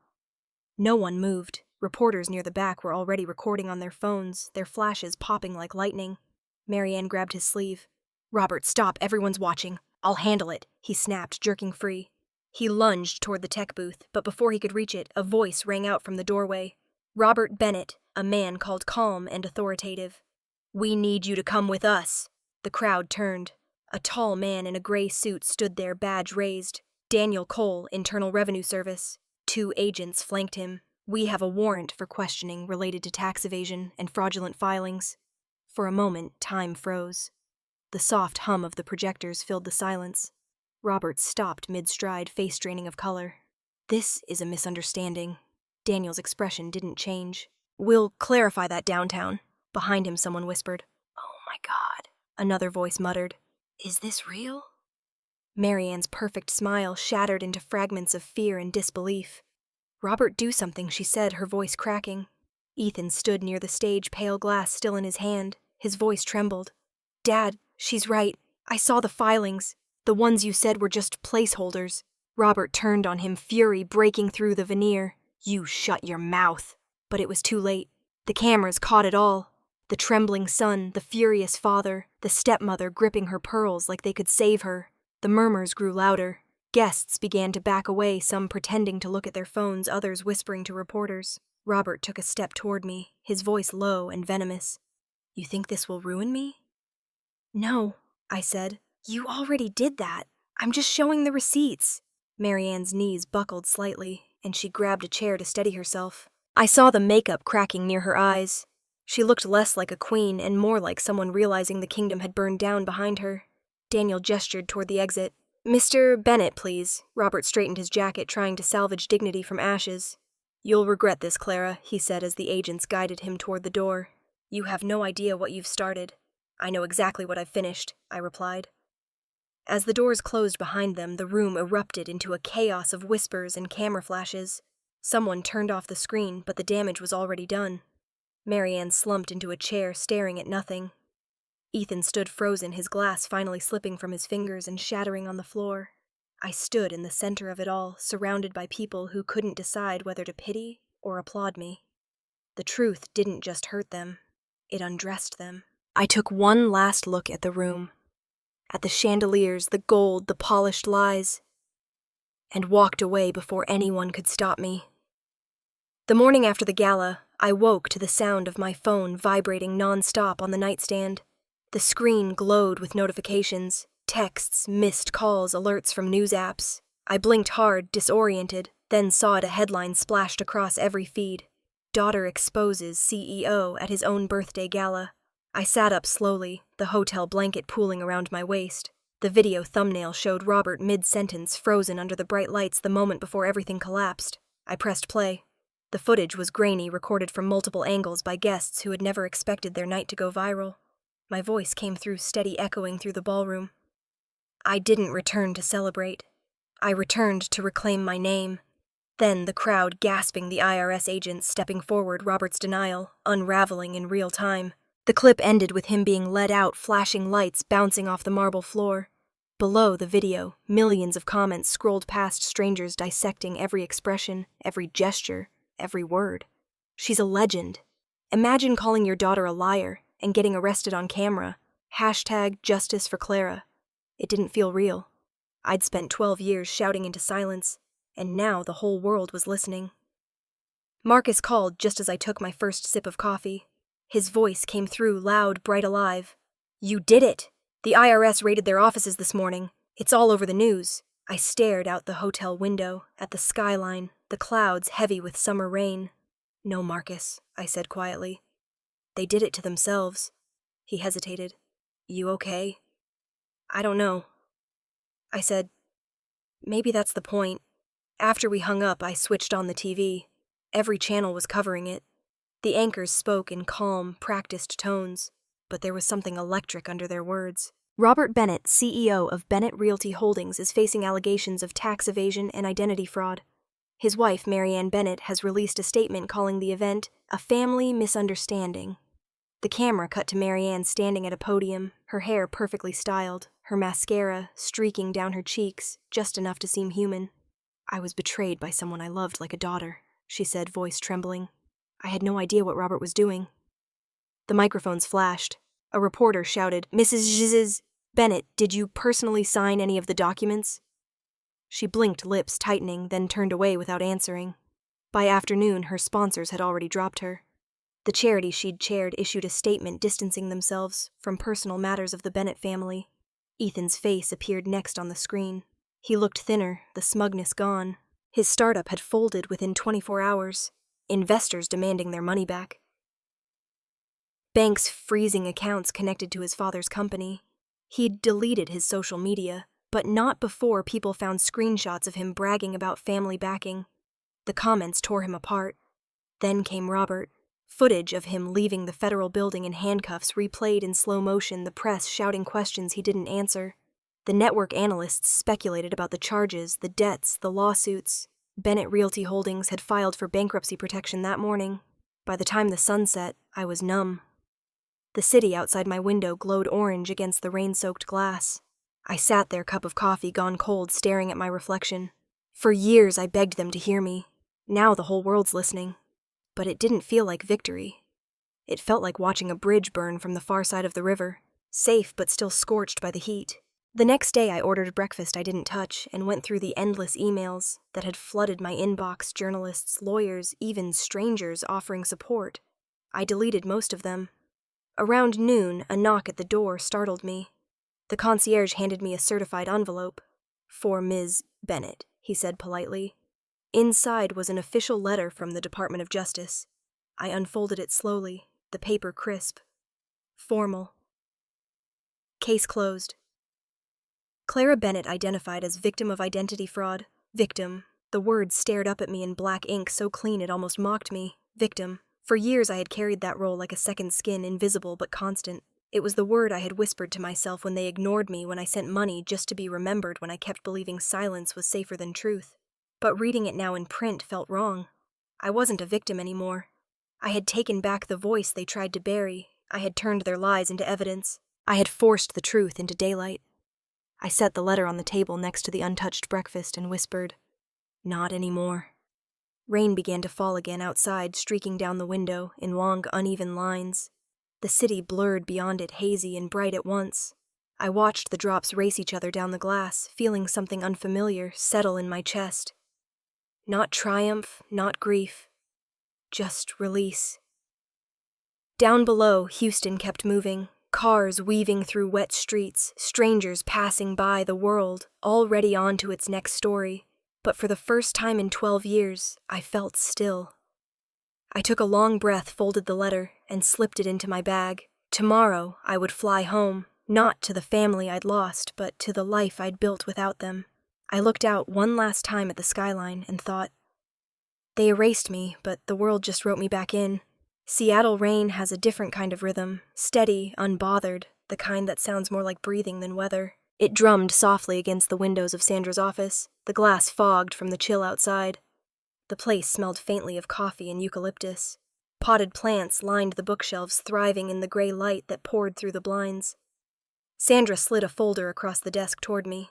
No one moved. Reporters near the back were already recording on their phones, their flashes popping like lightning. Marianne grabbed his sleeve. "Robert, stop, everyone's watching. I'll handle it," he snapped, jerking free. He lunged toward the tech booth, but before he could reach it, a voice rang out from the doorway. "Robert Bennett," a man called calm and authoritative. "We need you to come with us." The crowd turned. A tall man in a gray suit stood there, badge raised. Daniel Cole, Internal Revenue Service. 2 agents flanked him. "We have a warrant for questioning related to tax evasion and fraudulent filings." For a moment, time froze. The soft hum of the projectors filled the silence. Robert stopped mid-stride, face draining of color. "This is a misunderstanding." Daniel's expression didn't change. "We'll clarify that downtown." Behind him, someone whispered. "Oh my God," another voice muttered. "Is this real?" Marianne's perfect smile shattered into fragments of fear and disbelief. "Robert, do something," she said, her voice cracking. Ethan stood near the stage, pale glass still in his hand. His voice trembled. "Dad, she's right. I saw the filings. The ones you said were just placeholders." Robert turned on him, fury breaking through the veneer. "You shut your mouth." But it was too late. The cameras caught it all. The trembling son, the furious father, the stepmother gripping her pearls like they could save her. The murmurs grew louder. Guests began to back away, some pretending to look at their phones, others whispering to reporters. Robert took a step toward me, his voice low and venomous. "You think this will ruin me?" "No," I said. "You already did that. I'm just showing the receipts." Marianne's knees buckled slightly, and she grabbed a chair to steady herself. I saw the makeup cracking near her eyes. She looked less like a queen and more like someone realizing the kingdom had burned down behind her. Daniel gestured toward the exit. "Mr. Bennett, please." Robert straightened his jacket, trying to salvage dignity from ashes. "You'll regret this, Clara," he said as the agents guided him toward the door. "You have no idea what you've started." "I know exactly what I've finished," I replied. As the doors closed behind them, the room erupted into a chaos of whispers and camera flashes. Someone turned off the screen, but the damage was already done. Marianne slumped into a chair, staring at nothing. Ethan stood frozen, his glass finally slipping from his fingers and shattering on the floor. I stood in the center of it all, surrounded by people who couldn't decide whether to pity or applaud me. The truth didn't just hurt them, it undressed them. I took one last look at the room, at the chandeliers, the gold, the polished lies, and walked away before anyone could stop me. The morning after the gala, I woke to the sound of my phone vibrating non-stop on the nightstand. The screen glowed with notifications, texts, missed calls, alerts from news apps. I blinked hard, disoriented. then saw it a headline splashed across every feed. Daughter exposes CEO at his own birthday gala. I sat up slowly, the hotel blanket pooling around my waist. The video thumbnail showed Robert mid-sentence, frozen under the bright lights the moment before everything collapsed. I pressed play. The footage was grainy, recorded from multiple angles by guests who had never expected their night to go viral. My voice came through, steady, echoing through the ballroom. I didn't return to celebrate. I returned to reclaim my name. Then the crowd gasping, the IRS agents stepping forward, Robert's denial unraveling in real time. The clip ended with him being led out, flashing lights bouncing off the marble floor. Below the video, millions of comments scrolled past, strangers dissecting every expression, every gesture, every word. She's a legend. Imagine calling your daughter a liar and getting arrested on camera. #Justice for Clara. It didn't feel real. I'd spent 12 years shouting into silence, and now the whole world was listening. Marcus called just as I took my first sip of coffee. His voice came through, loud, bright, alive. "You did it! The IRS raided their offices this morning. It's all over the news." I stared out the hotel window, at the skyline, the clouds heavy with summer rain. "No, Marcus," I said quietly. "They did it to themselves." He hesitated. "You okay?" "I don't know." I said, "Maybe that's the point." After we hung up, I switched on the TV. Every channel was covering it. The anchors spoke in calm, practiced tones, but there was something electric under their words. Robert Bennett, CEO of Bennett Realty Holdings, is facing allegations of tax evasion and identity fraud. His wife, Marianne Bennett, has released a statement calling the event a family misunderstanding. The camera cut to Marianne standing at a podium, her hair perfectly styled, her mascara streaking down her cheeks, just enough to seem human. "I was betrayed by someone I loved like a daughter," she said, voice trembling. "I had no idea what Robert was doing." The microphones flashed. A reporter shouted, "Mrs. Bennett, did you personally sign any of the documents?" She blinked, lips tightening, then turned away without answering. By afternoon, her sponsors had already dropped her. The charity she'd chaired issued a statement distancing themselves from personal matters of the Bennett family. Ethan's face appeared next on the screen. He looked thinner, the smugness gone. His startup had folded within 24 hours, investors demanding their money back. Banks freezing accounts connected to his father's company. He'd deleted his social media, but not before people found screenshots of him bragging about family backing. The comments tore him apart. Then came Robert. Footage of him leaving the federal building in handcuffs replayed in slow motion, the press shouting questions he didn't answer. The network analysts speculated about the charges, the debts, the lawsuits. Bennett Realty Holdings had filed for bankruptcy protection that morning. By the time the sun set, I was numb. The city outside my window glowed orange against the rain-soaked glass. I sat there, cup of coffee gone cold, staring at my reflection. For years I begged them to hear me. Now the whole world's listening. But it didn't feel like victory. It felt like watching a bridge burn from the far side of the river, safe but still scorched by the heat. The next day I ordered breakfast I didn't touch and went through the endless emails that had flooded my inbox, journalists, lawyers, even strangers offering support. I deleted most of them. Around noon, a knock at the door startled me. The concierge handed me a certified envelope. "For Ms. Bennett," he said politely. Inside was an official letter from the Department of Justice. I unfolded it slowly, the paper crisp. Formal. Case closed. Clara Bennett identified as victim of identity fraud. Victim. The word stared up at me in black ink so clean it almost mocked me. Victim. For years I had carried that role like a second skin, invisible but constant. It was the word I had whispered to myself when they ignored me, when I sent money just to be remembered, when I kept believing silence was safer than truth. But reading it now in print felt wrong. I wasn't a victim anymore. I had taken back the voice they tried to bury. I had turned their lies into evidence. I had forced the truth into daylight. I set the letter on the table next to the untouched breakfast and whispered, "Not anymore." Rain began to fall again outside, streaking down the window in long, uneven lines. The city blurred beyond it, hazy and bright at once. I watched the drops race each other down the glass, feeling something unfamiliar settle in my chest. Not triumph, not grief. Just release. Down below, Houston kept moving. Cars weaving through wet streets, strangers passing by, the world already on to its next story. but for the first time in 12 years, I felt still. I took a long breath, folded the letter, and slipped it into my bag. Tomorrow, I would fly home, not to the family I'd lost, but to the life I'd built without them. I looked out one last time at the skyline and thought, they erased me, but the world just wrote me back in. Seattle rain has a different kind of rhythm, steady, unbothered, the kind that sounds more like breathing than weather. It drummed softly against the windows of Sandra's office, the glass fogged from the chill outside. The place smelled faintly of coffee and eucalyptus. Potted plants lined the bookshelves, thriving in the gray light that poured through the blinds. Sandra slid a folder across the desk toward me.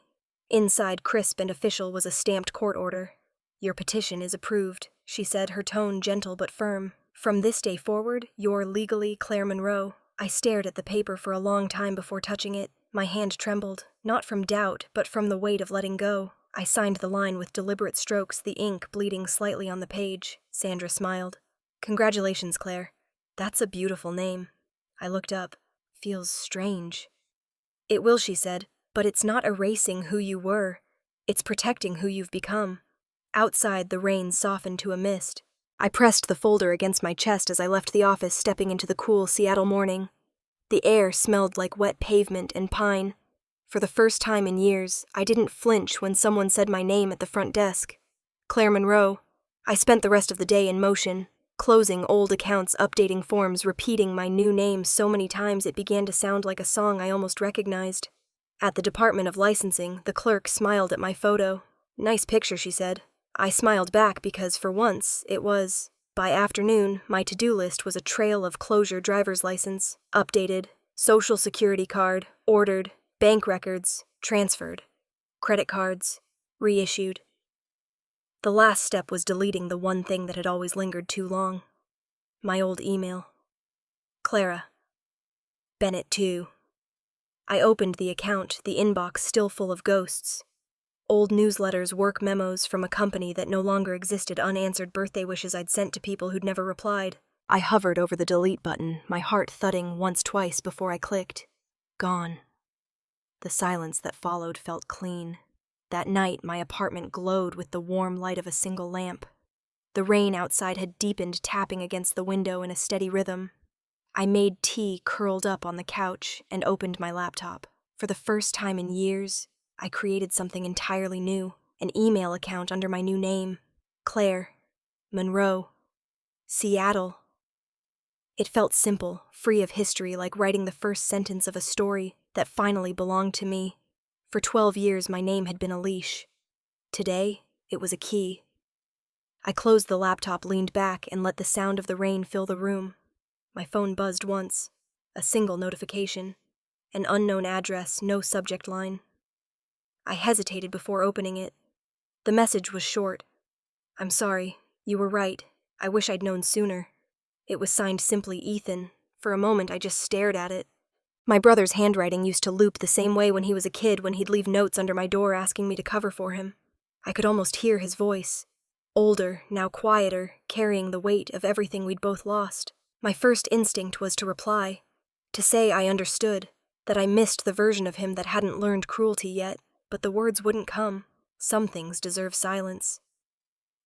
Inside, crisp and official, was a stamped court order. "Your petition is approved," she said, her tone gentle but firm. "From this day forward, you're legally Claire Monroe." I stared at the paper for a long time before touching it. My hand trembled, not from doubt, but from the weight of letting go. I signed the line with deliberate strokes, the ink bleeding slightly on the page. Sandra smiled. "Congratulations, Claire. That's a beautiful name." I looked up. "Feels strange." "It will," she said, "but it's not erasing who you were. It's protecting who you've become." Outside, the rain softened to a mist. I pressed the folder against my chest as I left the office, stepping into the cool Seattle morning. The air smelled like wet pavement and pine. For the first time in years, I didn't flinch when someone said my name at the front desk. Claire Monroe. I spent the rest of the day in motion, closing old accounts, updating forms, repeating my new name so many times it began to sound like a song I almost recognized. At the Department of Licensing, the clerk smiled at my photo. "Nice picture," she said. I smiled back because, for once, it was. By afternoon, my to-do list was a trail of closure: driver's license, updated, social security card, ordered, bank records, transferred, credit cards, reissued. The last step was deleting the one thing that had always lingered too long. My old email. Clara. Bennett 2. I opened the account, the inbox still full of ghosts. Old newsletters, work memos from a company that no longer existed, unanswered birthday wishes I'd sent to people who'd never replied. I hovered over the delete button, my heart thudding once-twice before I clicked. Gone. The silence that followed felt clean. That night, my apartment glowed with the warm light of a single lamp. The rain outside had deepened, tapping against the window in a steady rhythm. I made tea, curled up on the couch, and opened my laptop. For the first time in years, I created something entirely new, an email account under my new name, Claire Monroe, Seattle. It felt simple, free of history, like writing the first sentence of a story that finally belonged to me. For 12 years, my name had been a leash. Today, it was a key. I closed the laptop, leaned back, and let the sound of the rain fill the room. My phone buzzed once, a single notification, an unknown address, no subject line. I hesitated before opening it. The message was short. "I'm sorry. You were right. I wish I'd known sooner." It was signed simply Ethan. For a moment, I just stared at it. My brother's handwriting used to loop the same way when he was a kid, when he'd leave notes under my door asking me to cover for him. I could almost hear his voice. Older, now quieter, carrying the weight of everything we'd both lost. My first instinct was to reply, to say I understood, that I missed the version of him that hadn't learned cruelty yet. But the words wouldn't come. Some things deserve silence.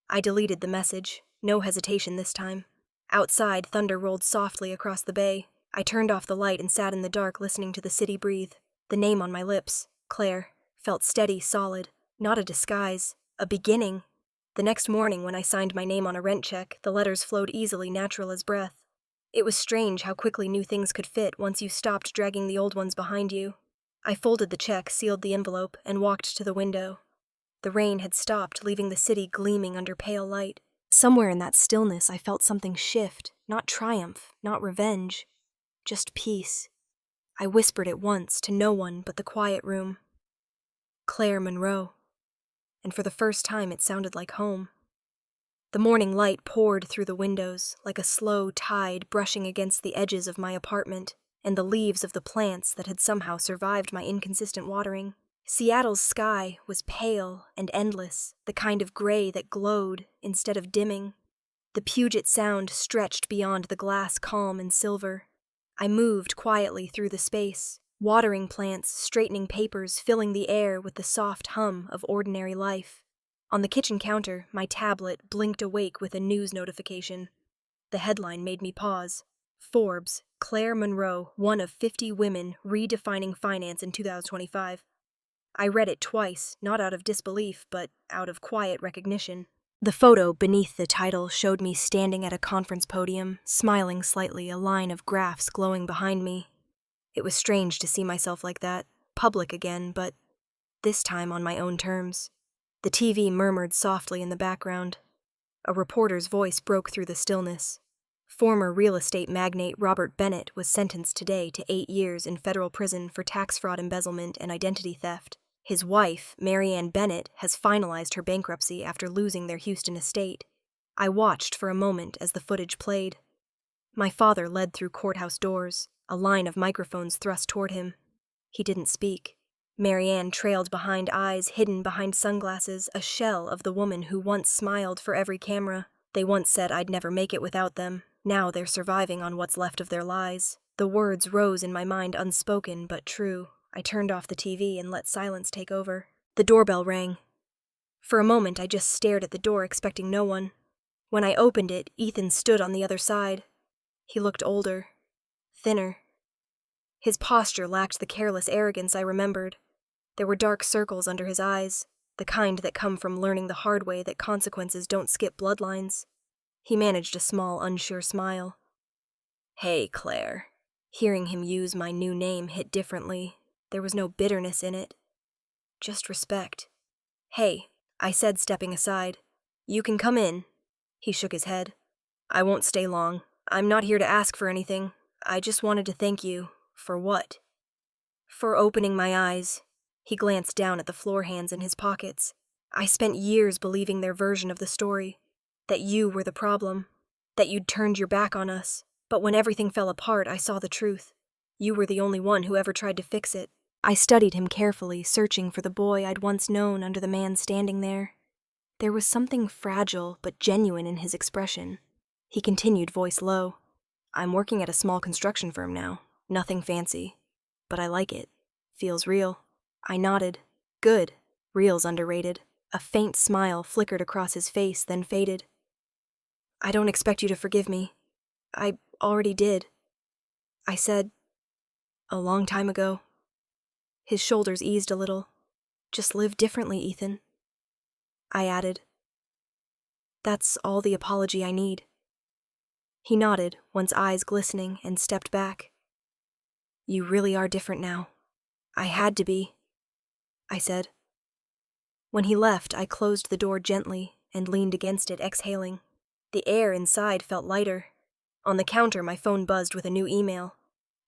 I deleted the message, no hesitation this time. Outside, thunder rolled softly across the bay. I turned off the light and sat in the dark, listening to the city breathe. The name on my lips, Claire, felt steady, solid, not a disguise, a beginning. The next morning, when I signed my name on a rent check, the letters flowed easily, natural as breath. It was strange how quickly new things could fit once you stopped dragging the old ones behind you. I folded the check, sealed the envelope, and walked to the window. The rain had stopped, leaving the city gleaming under pale light. Somewhere in that stillness, I felt something shift, not triumph, not revenge, just peace. I whispered it once, to no one but the quiet room. Claire Monroe. And for the first time, it sounded like home. The morning light poured through the windows, like a slow tide brushing against the edges of my apartment, and the leaves of the plants that had somehow survived my inconsistent watering. Seattle's sky was pale and endless, the kind of gray that glowed instead of dimming. The Puget Sound stretched beyond the glass, calm and silver. I moved quietly through the space, watering plants, straightening papers, filling the air with the soft hum of ordinary life. On the kitchen counter, my tablet blinked awake with a news notification. The headline made me pause. Forbes, Claire Monroe, one of 50 women redefining finance in 2025. I read it twice, not out of disbelief, but out of quiet recognition. The photo beneath the title showed me standing at a conference podium, smiling slightly, a line of graphs glowing behind me. It was strange to see myself like that, public again, but this time on my own terms. The TV murmured softly in the background. A reporter's voice broke through the stillness. Former real estate magnate Robert Bennett was sentenced today to 8 years in federal prison for tax fraud, embezzlement, and identity theft. His wife, Marianne Bennett, has finalized her bankruptcy after losing their Houston estate. I watched for a moment as the footage played. My father led through courthouse doors, a line of microphones thrust toward him. He didn't speak. Marianne trailed behind, eyes hidden behind sunglasses, a shell of the woman who once smiled for every camera. They once said I'd never make it without them. Now they're surviving on what's left of their lies. The words rose in my mind, unspoken but true. I turned off the TV and let silence take over. The doorbell rang. For a moment, I just stared at the door, expecting no one. When I opened it, Ethan stood on the other side. He looked older, thinner. His posture lacked the careless arrogance I remembered. There were dark circles under his eyes, the kind that come from learning the hard way that consequences don't skip bloodlines. He managed a small, unsure smile. "Hey, Claire." Hearing him use my new name hit differently. There was no bitterness in it, just respect. "Hey," I said, stepping aside. "You can come in." He shook his head. "I won't stay long. I'm not here to ask for anything. I just wanted to thank you." "For what?" "For opening my eyes." He glanced down at the floor hands in his pockets. "I spent years believing their version of the story. That you were the problem. That you'd turned your back on us. But when everything fell apart, I saw the truth. You were the only one who ever tried to fix it." I studied him carefully, searching for the boy I'd once known under the man standing there. There was something fragile but genuine in his expression. He continued, voice low. "I'm working at a small construction firm now. Nothing fancy. But I like it. Feels real." I nodded. "Good. Real's underrated." A faint smile flickered across his face, then faded. "I don't expect you to forgive me. I already did." I said, "A long time ago." His shoulders eased a little. "Just live differently, Ethan." I added, "That's all the apology I need." He nodded, once eyes glistening, and stepped back. "You really are different now." "I had to be," I said. When he left, I closed the door gently and leaned against it, exhaling. The air inside felt lighter. On the counter, my phone buzzed with a new email.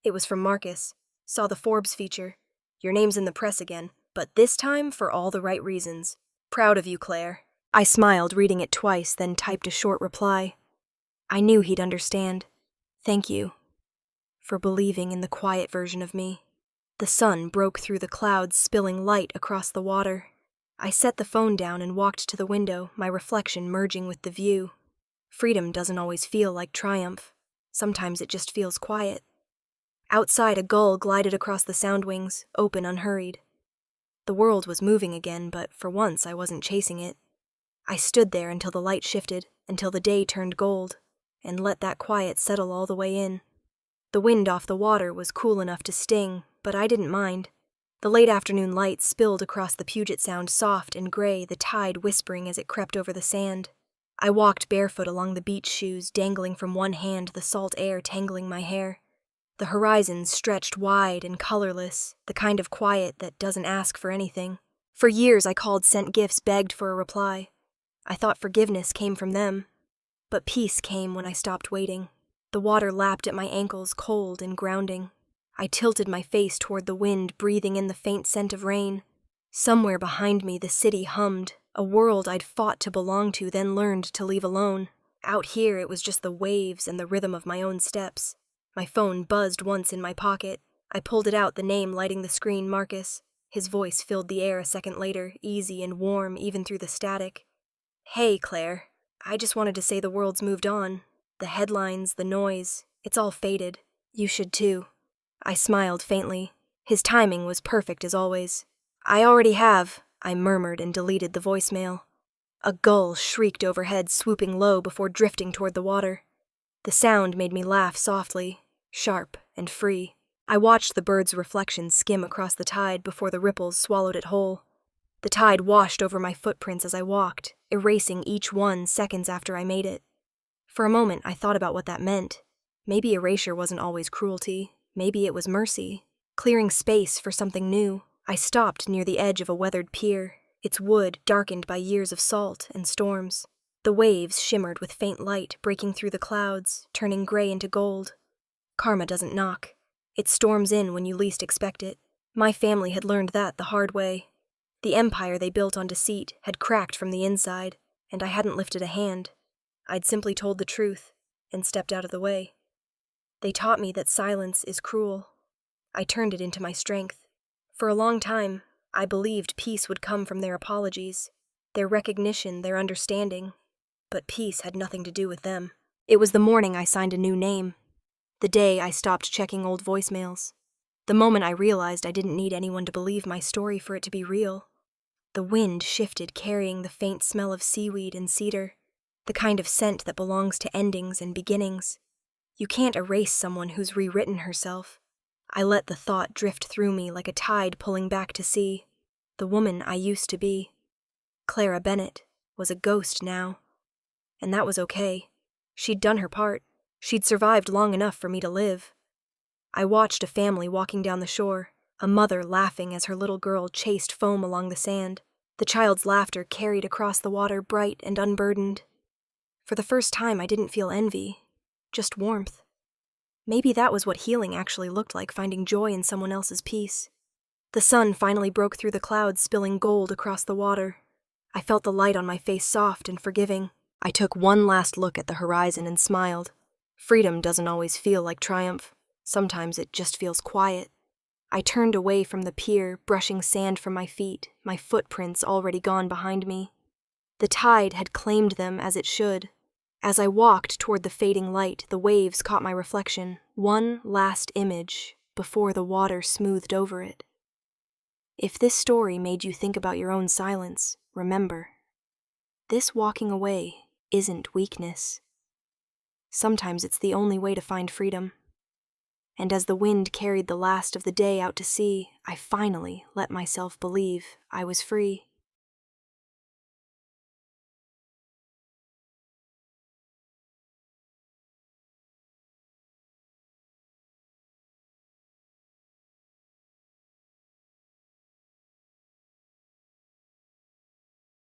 It was from Marcus. Saw the Forbes feature. "Your name's in the press again, but this time for all the right reasons. Proud of you, Claire." I smiled, reading it twice, then typed a short reply. I knew he'd understand. "Thank you for believing in the quiet version of me." The sun broke through the clouds, spilling light across the water. I set the phone down and walked to the window, my reflection merging with the view. Freedom doesn't always feel like triumph. Sometimes it just feels quiet. Outside, a gull glided across the sound wings, open, unhurried. The world was moving again, but for once I wasn't chasing it. I stood there until the light shifted, until the day turned gold, and let that quiet settle all the way in. The wind off the water was cool enough to sting, but I didn't mind. The late afternoon light spilled across the Puget Sound, soft and gray, the tide whispering as it crept over the sand. I walked barefoot along the beach shoes, dangling from one hand, the salt air tangling my hair. The horizon stretched wide and colorless, the kind of quiet that doesn't ask for anything. For years I called, sent gifts, begged for a reply. I thought forgiveness came from them. But peace came when I stopped waiting. The water lapped at my ankles, cold and grounding. I tilted my face toward the wind, breathing in the faint scent of rain. Somewhere behind me the city hummed, a world I'd fought to belong to, then learned to leave alone. Out here it was just the waves and the rhythm of my own steps. My phone buzzed once in my pocket. I pulled it out, the name lighting the screen, Marcus. His voice filled the air a second later, easy and warm even through the static. "Hey, Claire. I just wanted to say the world's moved on. The headlines, the noise, it's all faded. You should too." I smiled faintly. His timing was perfect as always. "I already have," I murmured and deleted the voicemail. A gull shrieked overhead, swooping low before drifting toward the water. The sound made me laugh softly, sharp and free. I watched the bird's reflection skim across the tide before the ripples swallowed it whole. The tide washed over my footprints as I walked, erasing each one seconds after I made it. For a moment, I thought about what that meant. Maybe erasure wasn't always cruelty. Maybe it was mercy, clearing space for something new. I stopped near the edge of a weathered pier, its wood darkened by years of salt and storms. The waves shimmered with faint light breaking through the clouds, turning gray into gold. Karma doesn't knock. It storms in when you least expect it. My family had learned that the hard way. The empire they built on deceit had cracked from the inside, and I hadn't lifted a hand. I'd simply told the truth and stepped out of the way. They taught me that silence is cruel. I turned it into my strength. For a long time, I believed peace would come from their apologies, their recognition, their understanding. But peace had nothing to do with them. It was the morning I signed a new name. The day I stopped checking old voicemails. The moment I realized I didn't need anyone to believe my story for it to be real. The wind shifted, carrying the faint smell of seaweed and cedar, the kind of scent that belongs to endings and beginnings. You can't erase someone who's rewritten herself. I let the thought drift through me like a tide pulling back to sea. The woman I used to be, Clara Bennett, was a ghost now. And that was okay. She'd done her part. She'd survived long enough for me to live. I watched a family walking down the shore, a mother laughing as her little girl chased foam along the sand. The child's laughter carried across the water, bright and unburdened. For the first time, I didn't feel envy, just warmth. Maybe that was what healing actually looked like, finding joy in someone else's peace. The sun finally broke through the clouds, spilling gold across the water. I felt the light on my face soft and forgiving. I took one last look at the horizon and smiled. Freedom doesn't always feel like triumph. Sometimes it just feels quiet. I turned away from the pier, brushing sand from my feet, my footprints already gone behind me. The tide had claimed them as it should. As I walked toward the fading light, the waves caught my reflection, one last image, before the water smoothed over it. If this story made you think about your own silence, remember, this walking away isn't weakness. Sometimes it's the only way to find freedom. And as the wind carried the last of the day out to sea, I finally let myself believe I was free.